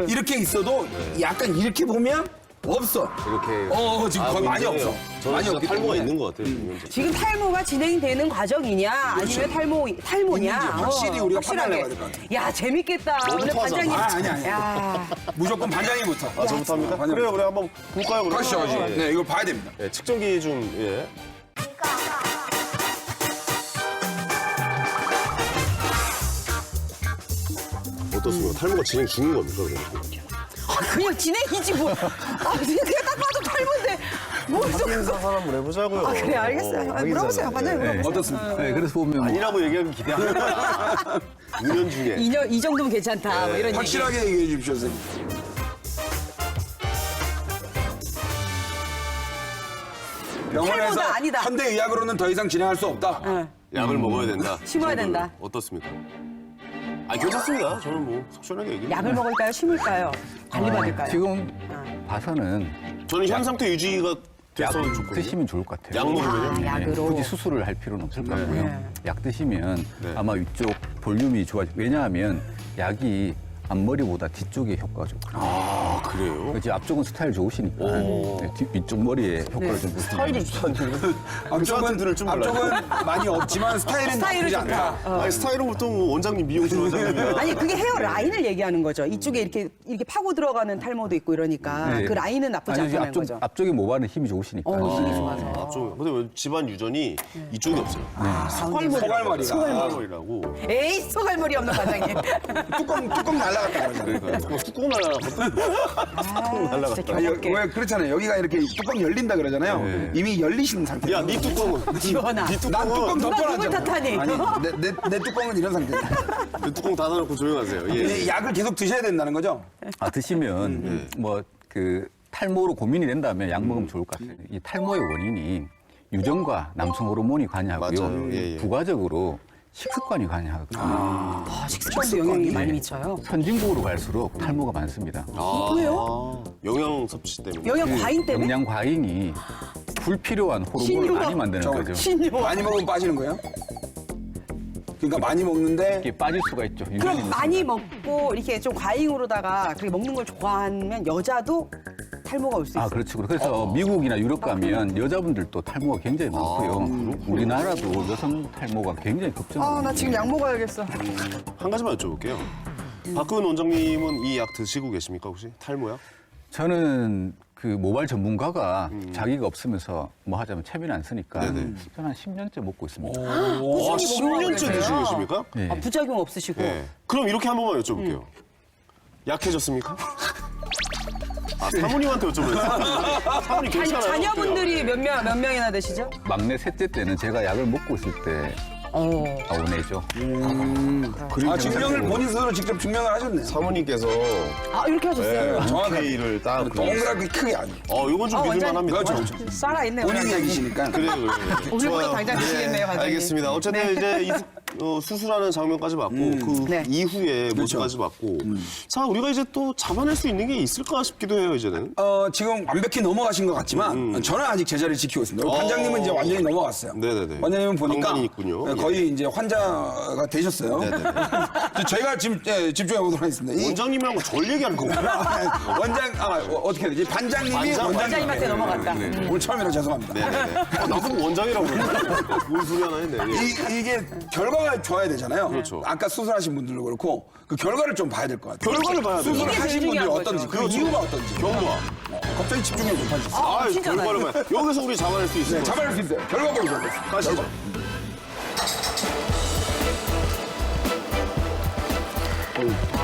이렇게 있어도 약간 이렇게 보면 없어. 이렇게. 지금 거의 많이 없어. 저는 많이 진짜 없기 탈모가 때문에. 있는 것 같아요. 지금 탈모가 진행되는 과정이냐 아니면 탈모냐 있는지 확실히 우리가 판단을 해봐야 될 것 같아요. 야 재밌겠다. 오늘 너부터 하자. 반장님. 아니. 야. 무조건 반장님부터. 저부터 합니까? 반장님. 그래요, 우리 한번 볼까요, 그럼? 가시죠. 네, 이걸 봐야 됩니다. 예, 측정기 좀, 예. 어떻습니까? 탈모가 진행 중인 겁니까, 그러면? 그냥 진행이지 뭐. 그냥 딱 봐도 탈모인데 뭘 또. 확인 사살 한번 해보자고요. 그래 알겠어요. 물어보세요. 반장님 물어보세요. 어떻습니까? 네, 그래서 보면 뭐 아니라고 얘기하면 기대하면 2년 중에. 이 정도면 괜찮다. 뭐 이런 확실하게 얘기해 주십시오, 선생님. 병원에서 탈모다, 아니다. 현대의학으로는 더 이상 진행할 수 없다. 약을 먹어야 된다. 심어야 된다. 어떻습니까? 괜찮습니다. 저는 뭐 속시원하게 얘기해요. 약을 먹을까요? 심을까요? 관리받을까요? 지금 봐서는 저는 현 상태 유지가 약 돼서 좋거든요. 드시면 좋을 것 같아요. 약 먹으면요? 약으로. 굳이 수술을 할 필요는 없을 것 같고요. 네. 약 드시면 네. 아마 위쪽 볼륨이 좋아지고 왜냐하면 약이 앞머리보다 뒤쪽에 효과가 좋거든요. 그래요? 그치, 앞쪽은 스타일 좋으시니까 네, 위쪽 머리에 효과를 좀 보시면 앞쪽은 많이 없지만 스타일은 나쁘지 않다. 아니, 스타일은 보통 원장님, 미용실 원장님이야. 아니 그게 헤어 라인을 얘기하는 거죠. 이쪽에 이렇게 파고 들어가는 탈모도 있고 이러니까 네. 그 라인은 나쁘지 아니, 않다는 거죠. 앞쪽에 모발은 힘이 좋으시니까. 힘이 좋아서. 앞쪽. 근데 왜 집안 유전이 이쪽이 없어요? 소갈머리라고. 에이 소갈머리 없는 반장님. 뚜껑 날라갔다 그러잖아요. 뚜껑 날아갔거든. 뚜껑 날아갔다. 왜 그렇잖아요. 여기가 이렇게 뚜껑 열린다 그러잖아요. 이미 열리신 상태. 야, 네 뚜껑은. 지원아. 네 난 뚜껑 누가 덮어놨죠. 누굴 탓하니? 아니, 내 뚜껑은 이런 상태다. 그 뚜껑 닫아놓고 조용하세요. 예. 약을 계속 드셔야 된다는 거죠? 드시면 뭐 그 탈모로 고민이 된다면 약 먹으면 좋을 것 같아요. 이 탈모의 원인이 유전과 남성 호르몬이 관여하고요. 맞아요. 예, 예. 부가적으로 식습관이 관여하거든요. 식습관도 영향이 많이 미쳐요. 선진국으로 갈수록 탈모가 많습니다. 왜요? 영양 섭취 때문에. 영양 과잉 때문에? 영양 과잉이 불필요한 호르몬을 신유가- 많이 만드는 거죠. 신요. 많이 먹으면 빠지는 거예요? 그러니까 많이 먹는데 이게 빠질 수가 있죠. 유전이 그럼 있습니다. 많이 먹고 이렇게 좀 과잉으로다가 그렇게 먹는 걸 좋아하면 여자도 탈모가 올 수 있어요. 그렇죠. 그래서 미국이나 유럽 가면 여자분들도 탈모가 굉장히 많고요. 우리나라도 여성 탈모가 굉장히 급증합니다. 나 지금 약 먹어야겠어. 한 가지만 여쭤볼게요. 박근 원장님은 이 약 드시고 계십니까, 혹시? 탈모약? 저는 그 모발 전문가가 자기가 없으면서 뭐 하자면 채비는 안 쓰니까 저는 한 10년째 먹고 있습니다. 10년째 드시고 계십니까? 네. 부작용 없으시고. 네. 그럼 이렇게 한 번만 여쭤볼게요. 약해졌습니까? 사모님한테 여쭤보겠습니다. 사모님 괜찮아요? 자녀분들이 몇 명이나 되시죠? 막내 셋째 때는 제가 약을 먹고 있을 때 나오네죠. 증명을 본인 스스로 직접 증명을 하셨네요. 사모님께서 이렇게 하셨어요? 정확히를 딱. 동그랗게 크게 아주. 이건 좀 믿을만 합니다. 그렇죠. 살아있네요. 본인 얘기시니까. 그래요. 오늘부터 당장 드시겠네요, 반장님. 알겠습니다. 어쨌든 이제 수술하는 장면까지 봤고 그 네. 이후에 모습까지 봤고 자 우리가 이제 또 잡아낼 수 있는 게 있을까 싶기도 해요 이제는. 지금 완벽히 넘어가신 것 같지만 저는 아직 제자리를 지키고 있습니다. 우리 반장님은 이제 완전히 넘어갔어요. 네네네. 반장님은 보니까 건강이 있군요. 예. 거의 이제 환자가 되셨어요. 네네네. 저희가 지금 집중해 보도록 하겠습니다. 원장님이랑 절 얘기하는 거구나. 어떻게 되지? 반장님이 원장님한테 넘어갔다. 오늘 처음이라 죄송합니다. 네네네. 나도 원장이라고 그러는데 뭔 소리 하나 했네. 이게 결과가 좋아야 되잖아요. 그렇죠. 아까 수술하신 분들도 그렇고 그 결과를 좀 봐야 될 것 같아요. 결과를 봐야 돼요. 수술을 이게 하신 제일 분들이 중요한 어떤지, 거죠. 그 이유가 어떤지. 경과. 갑자기 집중을 못 하셨어요. 아, 진짜 결과를 봐야 여기서 우리 잡아낼 수 있어요. 네, 잡아낼 수 있어요. 결과 보고 잡겠습니다. 가시죠.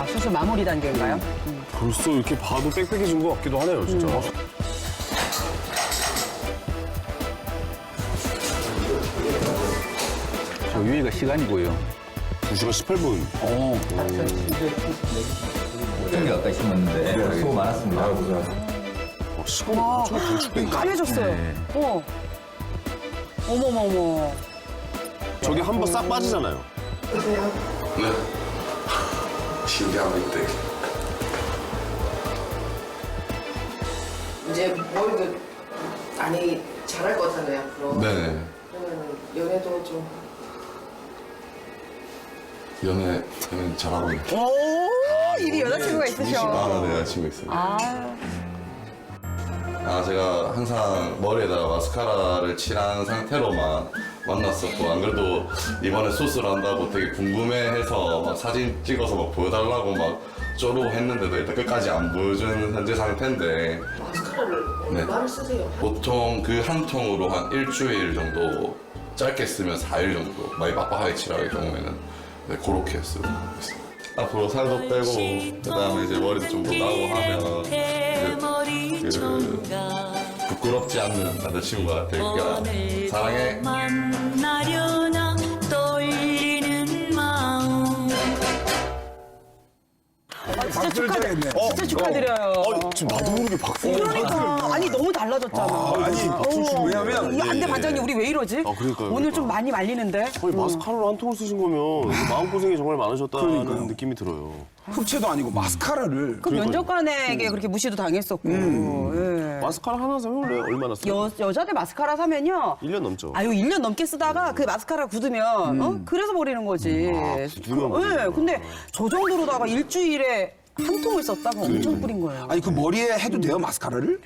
수술 마무리 단계인가요? 벌써 이렇게 봐도 빽빽해진 것 같기도 하네요, 진짜. 저 위에가 시간이고요. 2시간 18분. 5천 가까이 심었는데 수고 많았습니다. 시간이 엄청 단축된 거. 까매졌어요. 어머머머. 저기 한 번 싹 빠지잖아요. 네. 신기하고 있대. 이제 머리도 많이 잘할 거잖아요, 앞으로. 네네. 그러면 연애도 좀. 연애 잘하고 있네. 이리 여자친구가 있으셔. 네, 여자친구 있어요. 제가 항상 머리에다가 마스카라를 칠한 상태로만 만났었고, 안 그래도 이번에 수술한다고 되게 궁금해해서 막 사진 찍어서 막 보여달라고 막 쪼르고 했는데도 일단 끝까지 안 보여준 현재 상태인데. 마스카라를 네. 얼마를 쓰세요? 보통 그 한 통으로 한 일주일 정도, 짧게 쓰면 4일 정도, 많이 빡빡하게 칠할 경우에는 네, 그렇게 쓰고 있습니다. 앞으로 살도 빼고, 그 다음에 이제 머리도 좀 더 나고 하면 이제 부끄럽지 않는 남자친구가 될까. 사랑해. 만나려나 떨리는 마음 진짜 축하드려야겠네. 진짜 축하드려요. 지금 나도 모르게 박수. 그러니까 아니 너무 달라졌잖아. 아니, 박수 치고 왜냐면. 안돼 반장님 우리 왜 이러지? 그러니까요, 오늘 그러니까. 좀 많이 말리는데. 거의 마스카라로 한 통을 쓰신 거면 마음고생이 정말 많으셨다는 느낌이 들어요. 흑채도 아니고 마스카라를. 그 면접관에게 그렇게 무시도 당했었고. 예. 마스카라 하나 사면 원래 얼마나 써요? 여자들 마스카라 사면요. 1년 넘죠. 아유 1년 넘게 쓰다가 그 마스카라 굳으면 그래서 버리는 거지. 굳으면 예. 근데 저 정도로다가 일주일에 한 통을 썼다가 엄청 뿌린 거예요. 아니, 그 머리에 해도 돼요, 마스카라를?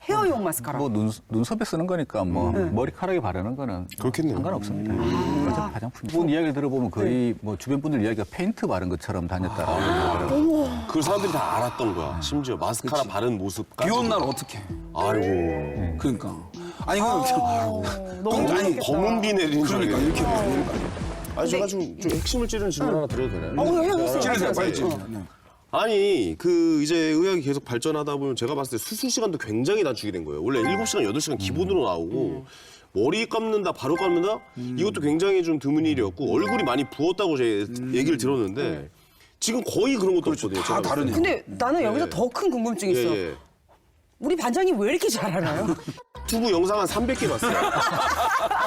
헤어용 마스카라. 뭐 눈썹에 쓰는 거니까 뭐 머리카락에 바르는 거는 그렇겠네요. 상관없습니다. 어차피 화장품. 분 이야기를 들어보면 거의 뭐 주변 분들 이야기가 페인트 바른 것처럼 다녔다라고. 그 사람들이 다 알았던 거야. 심지어 마스카라 바른 모습까지. 비 온 날 어떻게? 아이고. 그러니까. 아니, 아니, 검은 비 내리는 줄 그러니까, 알겠네. 이렇게 되니까. 아니, 제가 좀 핵심을 찌르는 질문 하나 드려도 되나요? 해보세요. 찌르세요, 빨리 찌르세요. 네. 아니, 이제 의학이 계속 발전하다 보면 제가 봤을 때 수술 시간도 굉장히 단축이 된 거예요. 원래 7시간, 8시간 기본으로 나오고, 머리 감는다, 바로 감는다? 이것도 굉장히 좀 드문 일이었고, 얼굴이 많이 부었다고 제 얘기를 들었는데, 지금 거의 그런 것도 없거든요. 다 제가 봤을 다르네요. 근데 나는 여기서 더 큰 궁금증이 때. 있어. 예, 예. 우리 반장님 왜 이렇게 잘 알아요? 두부 영상 한 300개 봤어요.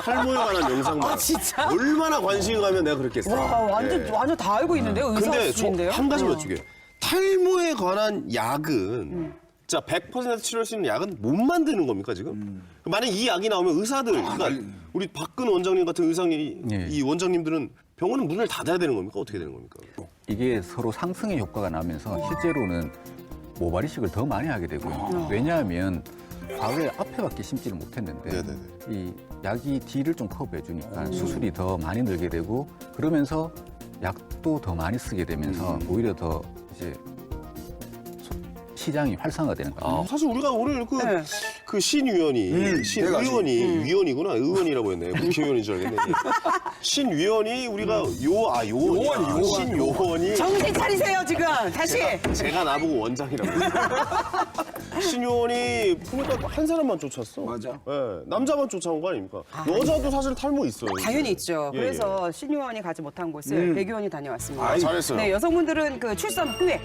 탈모에 관한 영상만. 아, 진짜? 얼마나 관심이 가면 내가 그랬겠어. 와 완전 예. 완전 다 알고 있는데요. 의사 근데 저 수준인데요. 한 가지만 여쭈게. 탈모에 관한 약은 자 100% 치료할 수 있는 약은 못 만드는 겁니까 지금? 만약 이 약이 나오면 의사들, 그러니까 우리 박근 원장님 같은 의상이 예. 이 원장님들은 병원은 문을 닫아야 되는 겁니까? 어떻게 되는 겁니까? 이게 서로 상승의 효과가 나면서 실제로는 모발이식을 더 많이 하게 되고요. 왜냐하면 과거에 앞에밖에 심지를 못했는데 네네네. 이 약이 뒤를 좀 커버해 주니까 수술이 더 많이 늘게 되고 그러면서 약도 더 많이 쓰게 되면서 오히려 더 이제 시장이 활성화되는 거예요. 사실 우리가 오늘 네. 그 신위원이, 신의원이, 위원이구나. 의원이라고 했네. 국회의원인 줄 알겠네. 신위원이 우리가 요원이. 신요원이. 정신 차리세요 지금 다시. 제가 나보고 원장이라고 했어요. 신요원이 보니까 한 사람만 쫓았어. 맞아. 예, 남자만 쫓아온 거 아닙니까? 여자도 사실 탈모 있어요. 당연히 있죠. 예, 그래서 신의원이 가지 못한 곳을 백의원이 다녀왔습니다. 잘했어요. 네, 여성분들은 그 출산 후에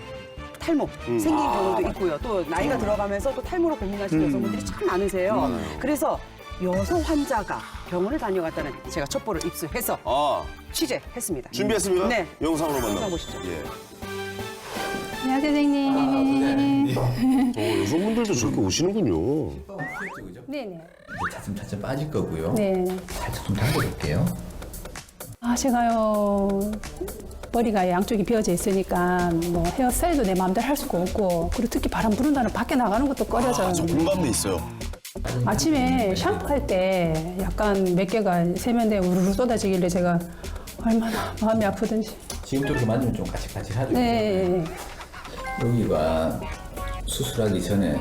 탈모 생긴 경우도 있고요. 또 나이가 들어가면서 또 탈모로 고민하시는 여성분들이 참 많으세요. 그래서 여성 환자가 병원을 다녀갔다는 제가 첩보를 입수해서 아, 취재했습니다. 준비했습니까? 네. 영상으로 영상 만나보시죠. 보시죠. 예. 안녕하세요, 선생님. 여성분들도 저렇게 오시는군요. 네네. 차츰차츰 빠질 거고요. 네. 살짝 좀 당겨볼게요. 아, 제가요. 머리가 양쪽이 비어져 있으니까 뭐 헤어스타일도 내 마음대로 할 수가 없고 그리고 특히 바람 부는다는 밖에 나가는 것도 꺼려져요. 저 공감도 있어요. 아침에 샴푸할 때 약간 몇 개가 세면대에 우르르 쏟아지길래 제가 얼마나 마음이 아프든지. 지금 저렇게 만지면 좀 까칠까칠하죠? 네. 여기가 수술하기 전에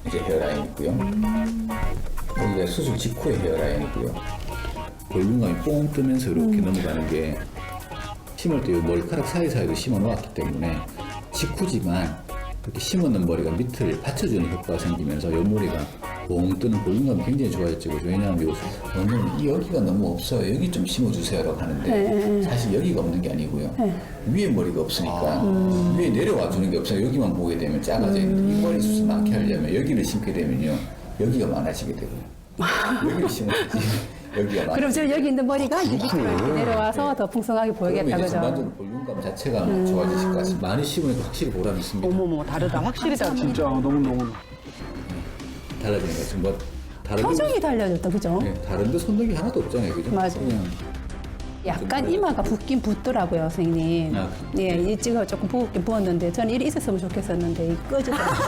이제 헤어라인이고요. 여기가 수술 직후의 헤어라인이고요. 볼륨감이 뽕 뜨면서 이렇게 넘어가는 게 심을 때 이 머리카락 사이사이로 심어 놓았기 때문에 직후지만 이렇게 심어놓은 머리가 밑을 받쳐주는 효과가 생기면서 이 머리가 뽕 뜨는 볼륨감이 굉장히 좋아졌죠. 그죠? 왜냐하면 원장님 여기가 너무 없어요. 여기 좀 심어주세요라고 하는데 사실 여기가 없는 게 아니고요. 위에 머리가 없으니까 위에 내려와 주는 게 없어요. 여기만 보게 되면 작아져 있는데 이 머리 숱을 많게 하려면 여기를 심게 되면요. 여기가 많아지게 되고요. 여기를 심어야지. 여기가 많아지게 그럼 저 여기 있는 머리가 이제 밑으로 이렇게 내려와서 더 풍성하게 보이겠다, 그러면 이제 그죠? 전반적으로 볼륨감 자체가 좋아지실 것 같습니다. 많이 씹으니까 확실히 보람이 있습니다. 어머머, 다르다. 확실히 다르다. 진짜 너무 달라지니까 지금 뭐 다른 표정이 달라졌다, 그죠? 네, 다른데 손목이 하나도 없잖아요, 그죠? 맞아요. 그냥 약간 이마가 붓긴 붓더라고요, 선생님. 아, 예, 이 찍어 조금 부었긴 부었는데 저는 일이 있었으면 좋겠었는데 이 꺼지더라고요.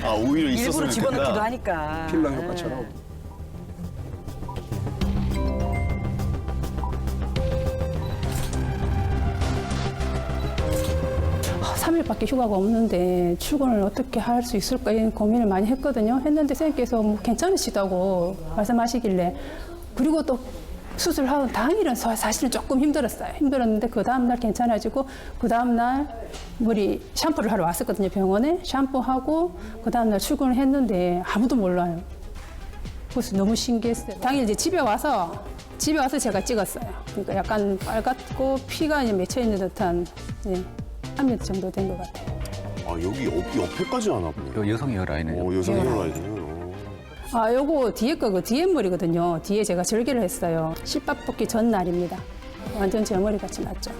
아, 오히려 일부러 있었으면 집어넣기도 좋겠다. 하니까. 필러 효과처럼. 아, 3일밖에 휴가가 없는데 출근을 어떻게 할 수 있을까 이런 고민을 많이 했거든요. 했는데 선생님께서 뭐 괜찮으시다고 말씀하시길래 그리고 또 수술하고 당일은 사실은 조금 힘들었어요. 힘들었는데 그 다음날 괜찮아지고 그 다음날 머리 샴푸를 하러 왔었거든요. 병원에 샴푸하고 그 다음날 출근을 했는데 아무도 몰라요. 그래서 너무 신기했어요. 당일 이제 집에 와서 제가 찍었어요. 그러니까 약간 빨갛고 피가 이제 맺혀 있는 듯한 3일 정도 된 것 같아요. 아, 여기 옆에까지 하나 보네. 요 여성 헤어라인은 여성 헤어라인이요. 아, 요거 뒤에 거고 뒤에 머리거든요. 뒤에 제가 절개를 했어요. 실밥 뽑기 전날입니다. 완전 제 머리 같이 났죠.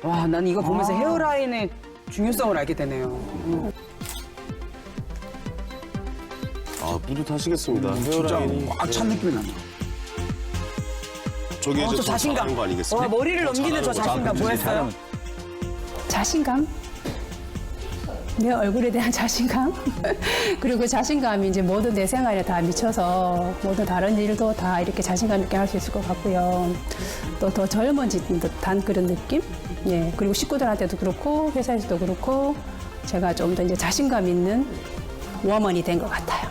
와, 난 이거 보면서 헤어라인의 중요성을 알게 되네요. 아, 뿌듯하시겠습니다. 진짜 헤어라인이. 꽉 찬 느낌이 나네. 저게 이제 저 저 자신감. 잘하는 거 아니겠습니까? 와, 머리를 넘기는 저 자신감 뭐였어요? 자신감? 내 얼굴에 대한 자신감? 그리고 자신감이 이제 모든 내 생활에 다 미쳐서 모든 다른 일도 다 이렇게 자신감 있게 할 수 있을 것 같고요. 또 더 젊어진 듯한 그런 느낌? 예. 그리고 식구들한테도 그렇고 회사에서도 그렇고 제가 좀 더 이제 자신감 있는 워먼이 된 것 같아요.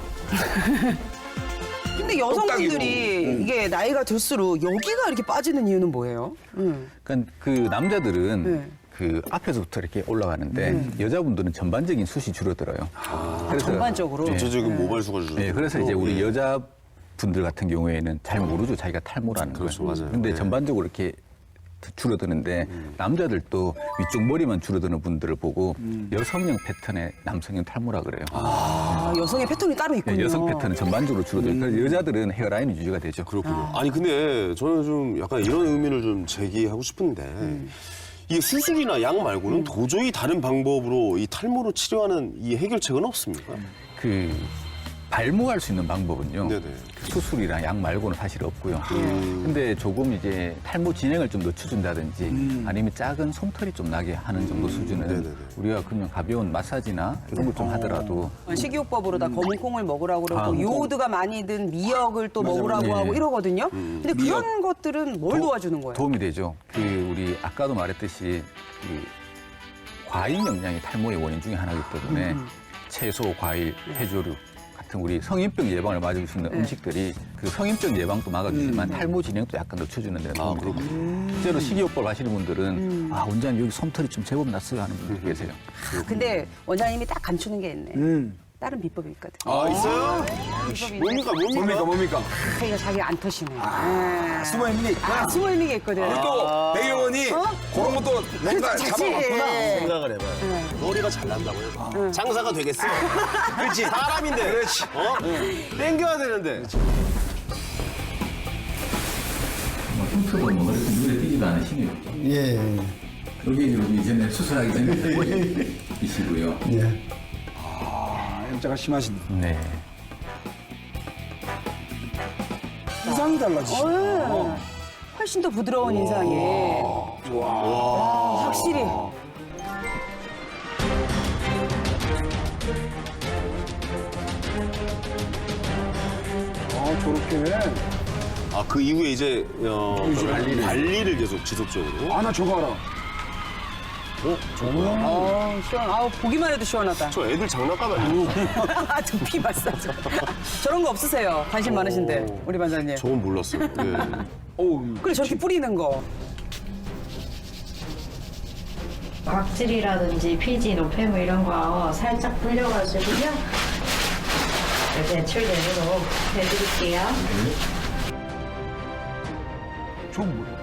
근데 여성분들이 이게 나이가 들수록 여기가 이렇게 빠지는 이유는 뭐예요? 그러니까 그 남자들은 네. 그 앞에서부터 이렇게 올라가는데 여자분들은 전반적인 숱이 줄어들어요. 전반적으로? 전체적인 모발수가 줄어들고. 네, 그래서 이제 우리 여자분들 같은 경우에는 잘 모르죠. 자기가 탈모라는 걸. 그렇죠, 맞아요. 근데 네. 전반적으로 이렇게 줄어드는데 남자들도 위쪽 머리만 줄어드는 분들을 보고 여성형 패턴의 남성형 탈모라 그래요. 아, 여성의 패턴이 따로 있군요. 네, 여성 패턴은 전반적으로 줄어들고 그래서 여자들은 헤어라인이 유지가 되죠. 그렇군요. 아니, 근데 저는 좀 약간 이런 의미를 좀 제기하고 싶은데 이게 수술이나 약 말고는 도저히 다른 방법으로 이 탈모를 치료하는 이 해결책은 없습니까? 그 발모할 수 있는 방법은요. 네네. 수술이랑 약 말고는 사실 없고요. 근데 조금 이제 탈모 진행을 좀 늦춰준다든지 아니면 작은 솜털이 좀 나게 하는 정도 수준은 네네네. 우리가 그냥 가벼운 마사지나 이런 걸 좀 하더라도 식이요법으로 다 검은 콩을 먹으라고 그러고 아, 요오드가 많이 든 미역을 또 먹으라고 예. 하고 이러거든요. 근데 그런 것들은 뭘 도와주는 거예요? 도움이 되죠. 그 우리 아까도 말했듯이 그 과일 영양이 탈모의 원인 중에 하나이기 때문에 채소, 과일, 해조류 같은 우리 성인병 예방을 막아줄 수 있는 음식들이 그 성인병 예방도 막아주지만 탈모 진행도 약간 늦춰주는 데는 도움이 됩니다. 실제로 식이요법 하시는 분들은 아 원장님 여기 솜털이 좀 제법 났어요 하는 분들 계세요. 근데 원장님이 딱 감추는 게 있네. 다른 비법이 있거든. 아, 있어요? 비법이 있는데 뭡니까? 자기가 자기 안 터시네. 아, 숨어 있는 게 있구나. 숨어 있는 게 있거든. 또 배경원이 그런 것도 뭔가 자칫. 잡아봤구나. 생각을 해봐요. 머리가 잘 난다고요? 장사가 되겠어? 그렇지. 사람인데. 그렇지. 땡겨야 되는데. 겉으로 뭐 그렇게 눈에 띄지도 않은 신이었죠. 예. 여기 우리 이전에 수술하기 전에 이시고요. 예. 아, M자가 심하신데. 네. 인상이 달라지시네. 훨씬 더 부드러운 인상이. 와, 확실히. 아, 저렇게. 아, 그 이후에 이제 관리를 계속 지속적으로. 아, 나 저거 알아. 아, 시원. 아우, 보기만 해도 시원하다. 저 애들 장난감 아니에요? 두피 마사지. 저런 거 없으세요? 관심 많으신데, 우리 반장님. 저건 몰랐어요. 예. 그래, 저렇게 뿌리는 거. 각질이라든지 피지, 노폐물 이런 거 살짝 불려가지고요. 배출되도록 해드릴게요. 저건 뭐야?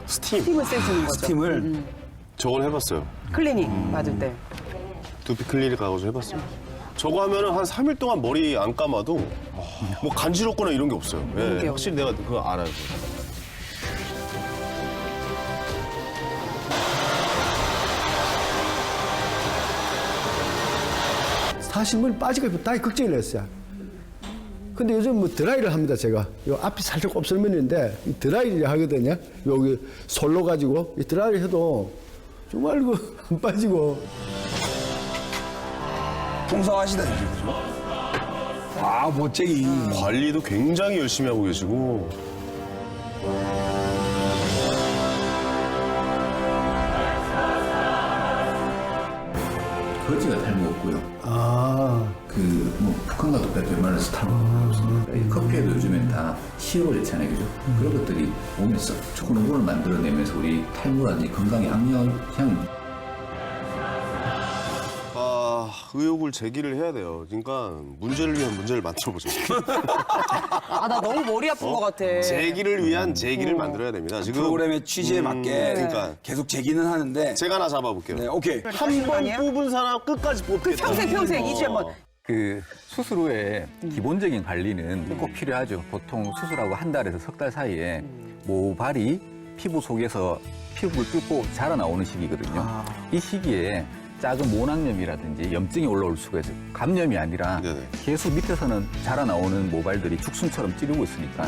스팀을 쐬주는 거죠. 스팀을. 저건 해봤어요. 클리닝 받을 때. 두피 클리닉 가가지고 해봤어요. 저거 하면은 한 3일 동안 머리 안 감아도 뭐 간지럽거나 이런 게 없어요. 예, 확실히 내가 그거 알아요. 사실 빠지고 다이 걱정을 했어요. 근데 요즘 뭐 드라이를 합니다, 제가. 요 앞이 살짝 곱슬면인데, 이 드라이를 하거든요. 여기 솔로 가지고, 이 드라이를 해도 정말 안 빠지고. 풍성하시다, 이제, 그죠? 와, 멋쟁이. 관리도 굉장히 열심히 하고 계시고. 거지가 탈모였고요. 아. 뭐 북한 가도 웬만해서 탈모가 없습니다. 이 커피에도 요즘엔 다 시럽을 넣잖아요, 그죠? 그런 것들이 몸에 썩 좋은 호흡을 만들어내면서 우리 탈모라든지 건강에 악영향을. 아, 의혹을 제기를 해야 돼요. 그러니까 문제를 위한 문제를 만들어보죠. 아, 나 너무 머리 아픈 것 같아. 제기를 위한 제기를 만들어야 됩니다. 지금 프로그램의 취지에 맞게 그러니까 계속 제기는 하는데. 제가 하나 잡아볼게요. 네, 오케이. 한 번 뽑은 사람 끝까지 뽑겠다. 평생 이주에 뭐. 그 수술 후에 기본적인 관리는 꼭 필요하죠. 보통 수술하고 한 달에서 석 달 사이에 모발이 피부 속에서 피부를 뚫고 자라나오는 시기거든요. 이 시기에 작은 모낭염이라든지 염증이 올라올 수가 있어요. 감염이 아니라 네네. 계속 밑에서는 자라나오는 모발들이 죽순처럼 찌르고 있으니까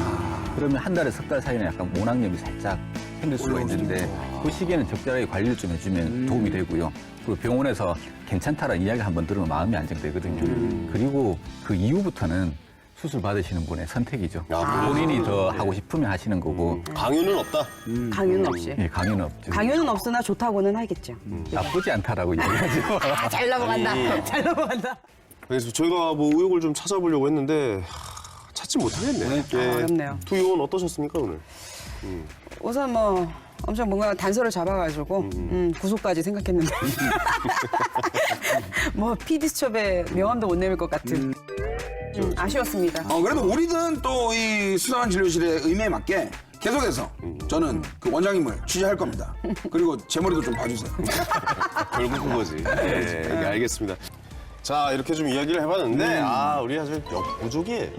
그러면 한 달에 석 달 사이는 약간 모낭염이 살짝 생길 수가 있는데 그 시기에는 적절하게 관리를 좀 해주면 도움이 되고요. 그리고 병원에서 괜찮다라는 이야기 한번 들으면 마음이 안정되거든요. 그리고 그 이후부터는 수술 받으시는 분의 선택이죠. 본인이 더 하고 싶으면 하시는 거고. 강요는 없다. 강요는 없이. 예, 강요는 없죠. 강요는 없으나 좋다고는 하겠죠. 나쁘지 않다라고 얘기하죠. 잘 넘어간다. 잘 넘어간다. 그래서 저희가 뭐 의혹을 좀 찾아보려고 했는데 찾지 못하겠네. 어렵네요. 두 의원은 어떠셨습니까 오늘? 우선 뭐 엄청 뭔가 단서를 잡아가지고 구속까지 생각했는데 뭐 PD수첩에 명함도 못 내밀 것 같은 아쉬웠습니다. 그래도 우리는 또 이 수상한 진료실의 의미에 맞게 계속해서 저는 그 원장님을 취재할 겁니다. 그리고 제 머리도 좀 봐주세요. 결국 그거지. 네, 알겠습니다. 자, 이렇게 좀 이야기를 해봤는데, 우리 아주 역부족이에요.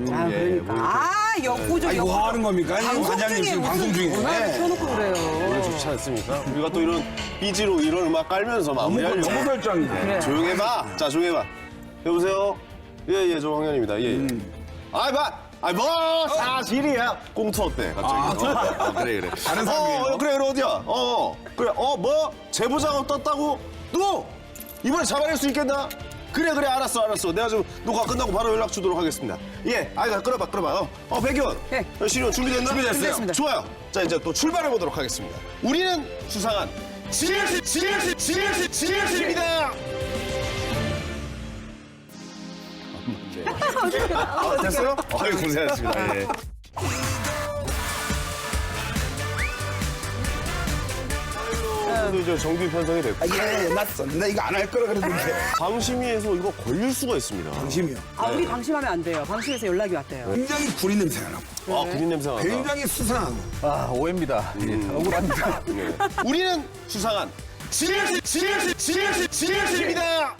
역부족. 이거 뭐 하는 겁니까? 관장님 지금 방송 중에. 켜놓고 그래요. 오늘 좋지 않습니까? 우리가 또 이런 삐지로 이런 음악 깔면서 마무리하려고. 너무 결정이네. 그래. 조용해봐. 자, 조용해봐. 여보세요? 예, 저 황현입니다. 예. 뭐 사실이야. 꽁트 어때? 갑자기. 그래. 다른 사람이에요? 그래, 어디야? 그래, 뭐? 제보자가 떴다고? 너! 이번에 잡아낼 수 있겠나? 그래, 알았어. 내가 좀 녹화 끝나고 바로 연락 주도록 하겠습니다. 예, 끌어봐. 백의원. 네. 신의원 준비됐나? 준비됐습니다. 좋아요. 자, 이제 또 출발해보도록 하겠습니다. 우리는 수상한 진료실입니다. 됐어요? 아유, 고생하셨습니다. 예. 그래도 이제 정규 편성이 됐고. 나 이거 안 할 거라 그랬는데. 방심위에서 이거 걸릴 수가 있습니다. 방심이요. 우리 방심하면 안 돼요. 방심에서 연락이 왔대요. 굉장히 구린 냄새가 나고. 구린 냄새가 난다. 굉장히 수상하고. 오해입니다. 억울합니다. 우리는 수상한 진료실입니다.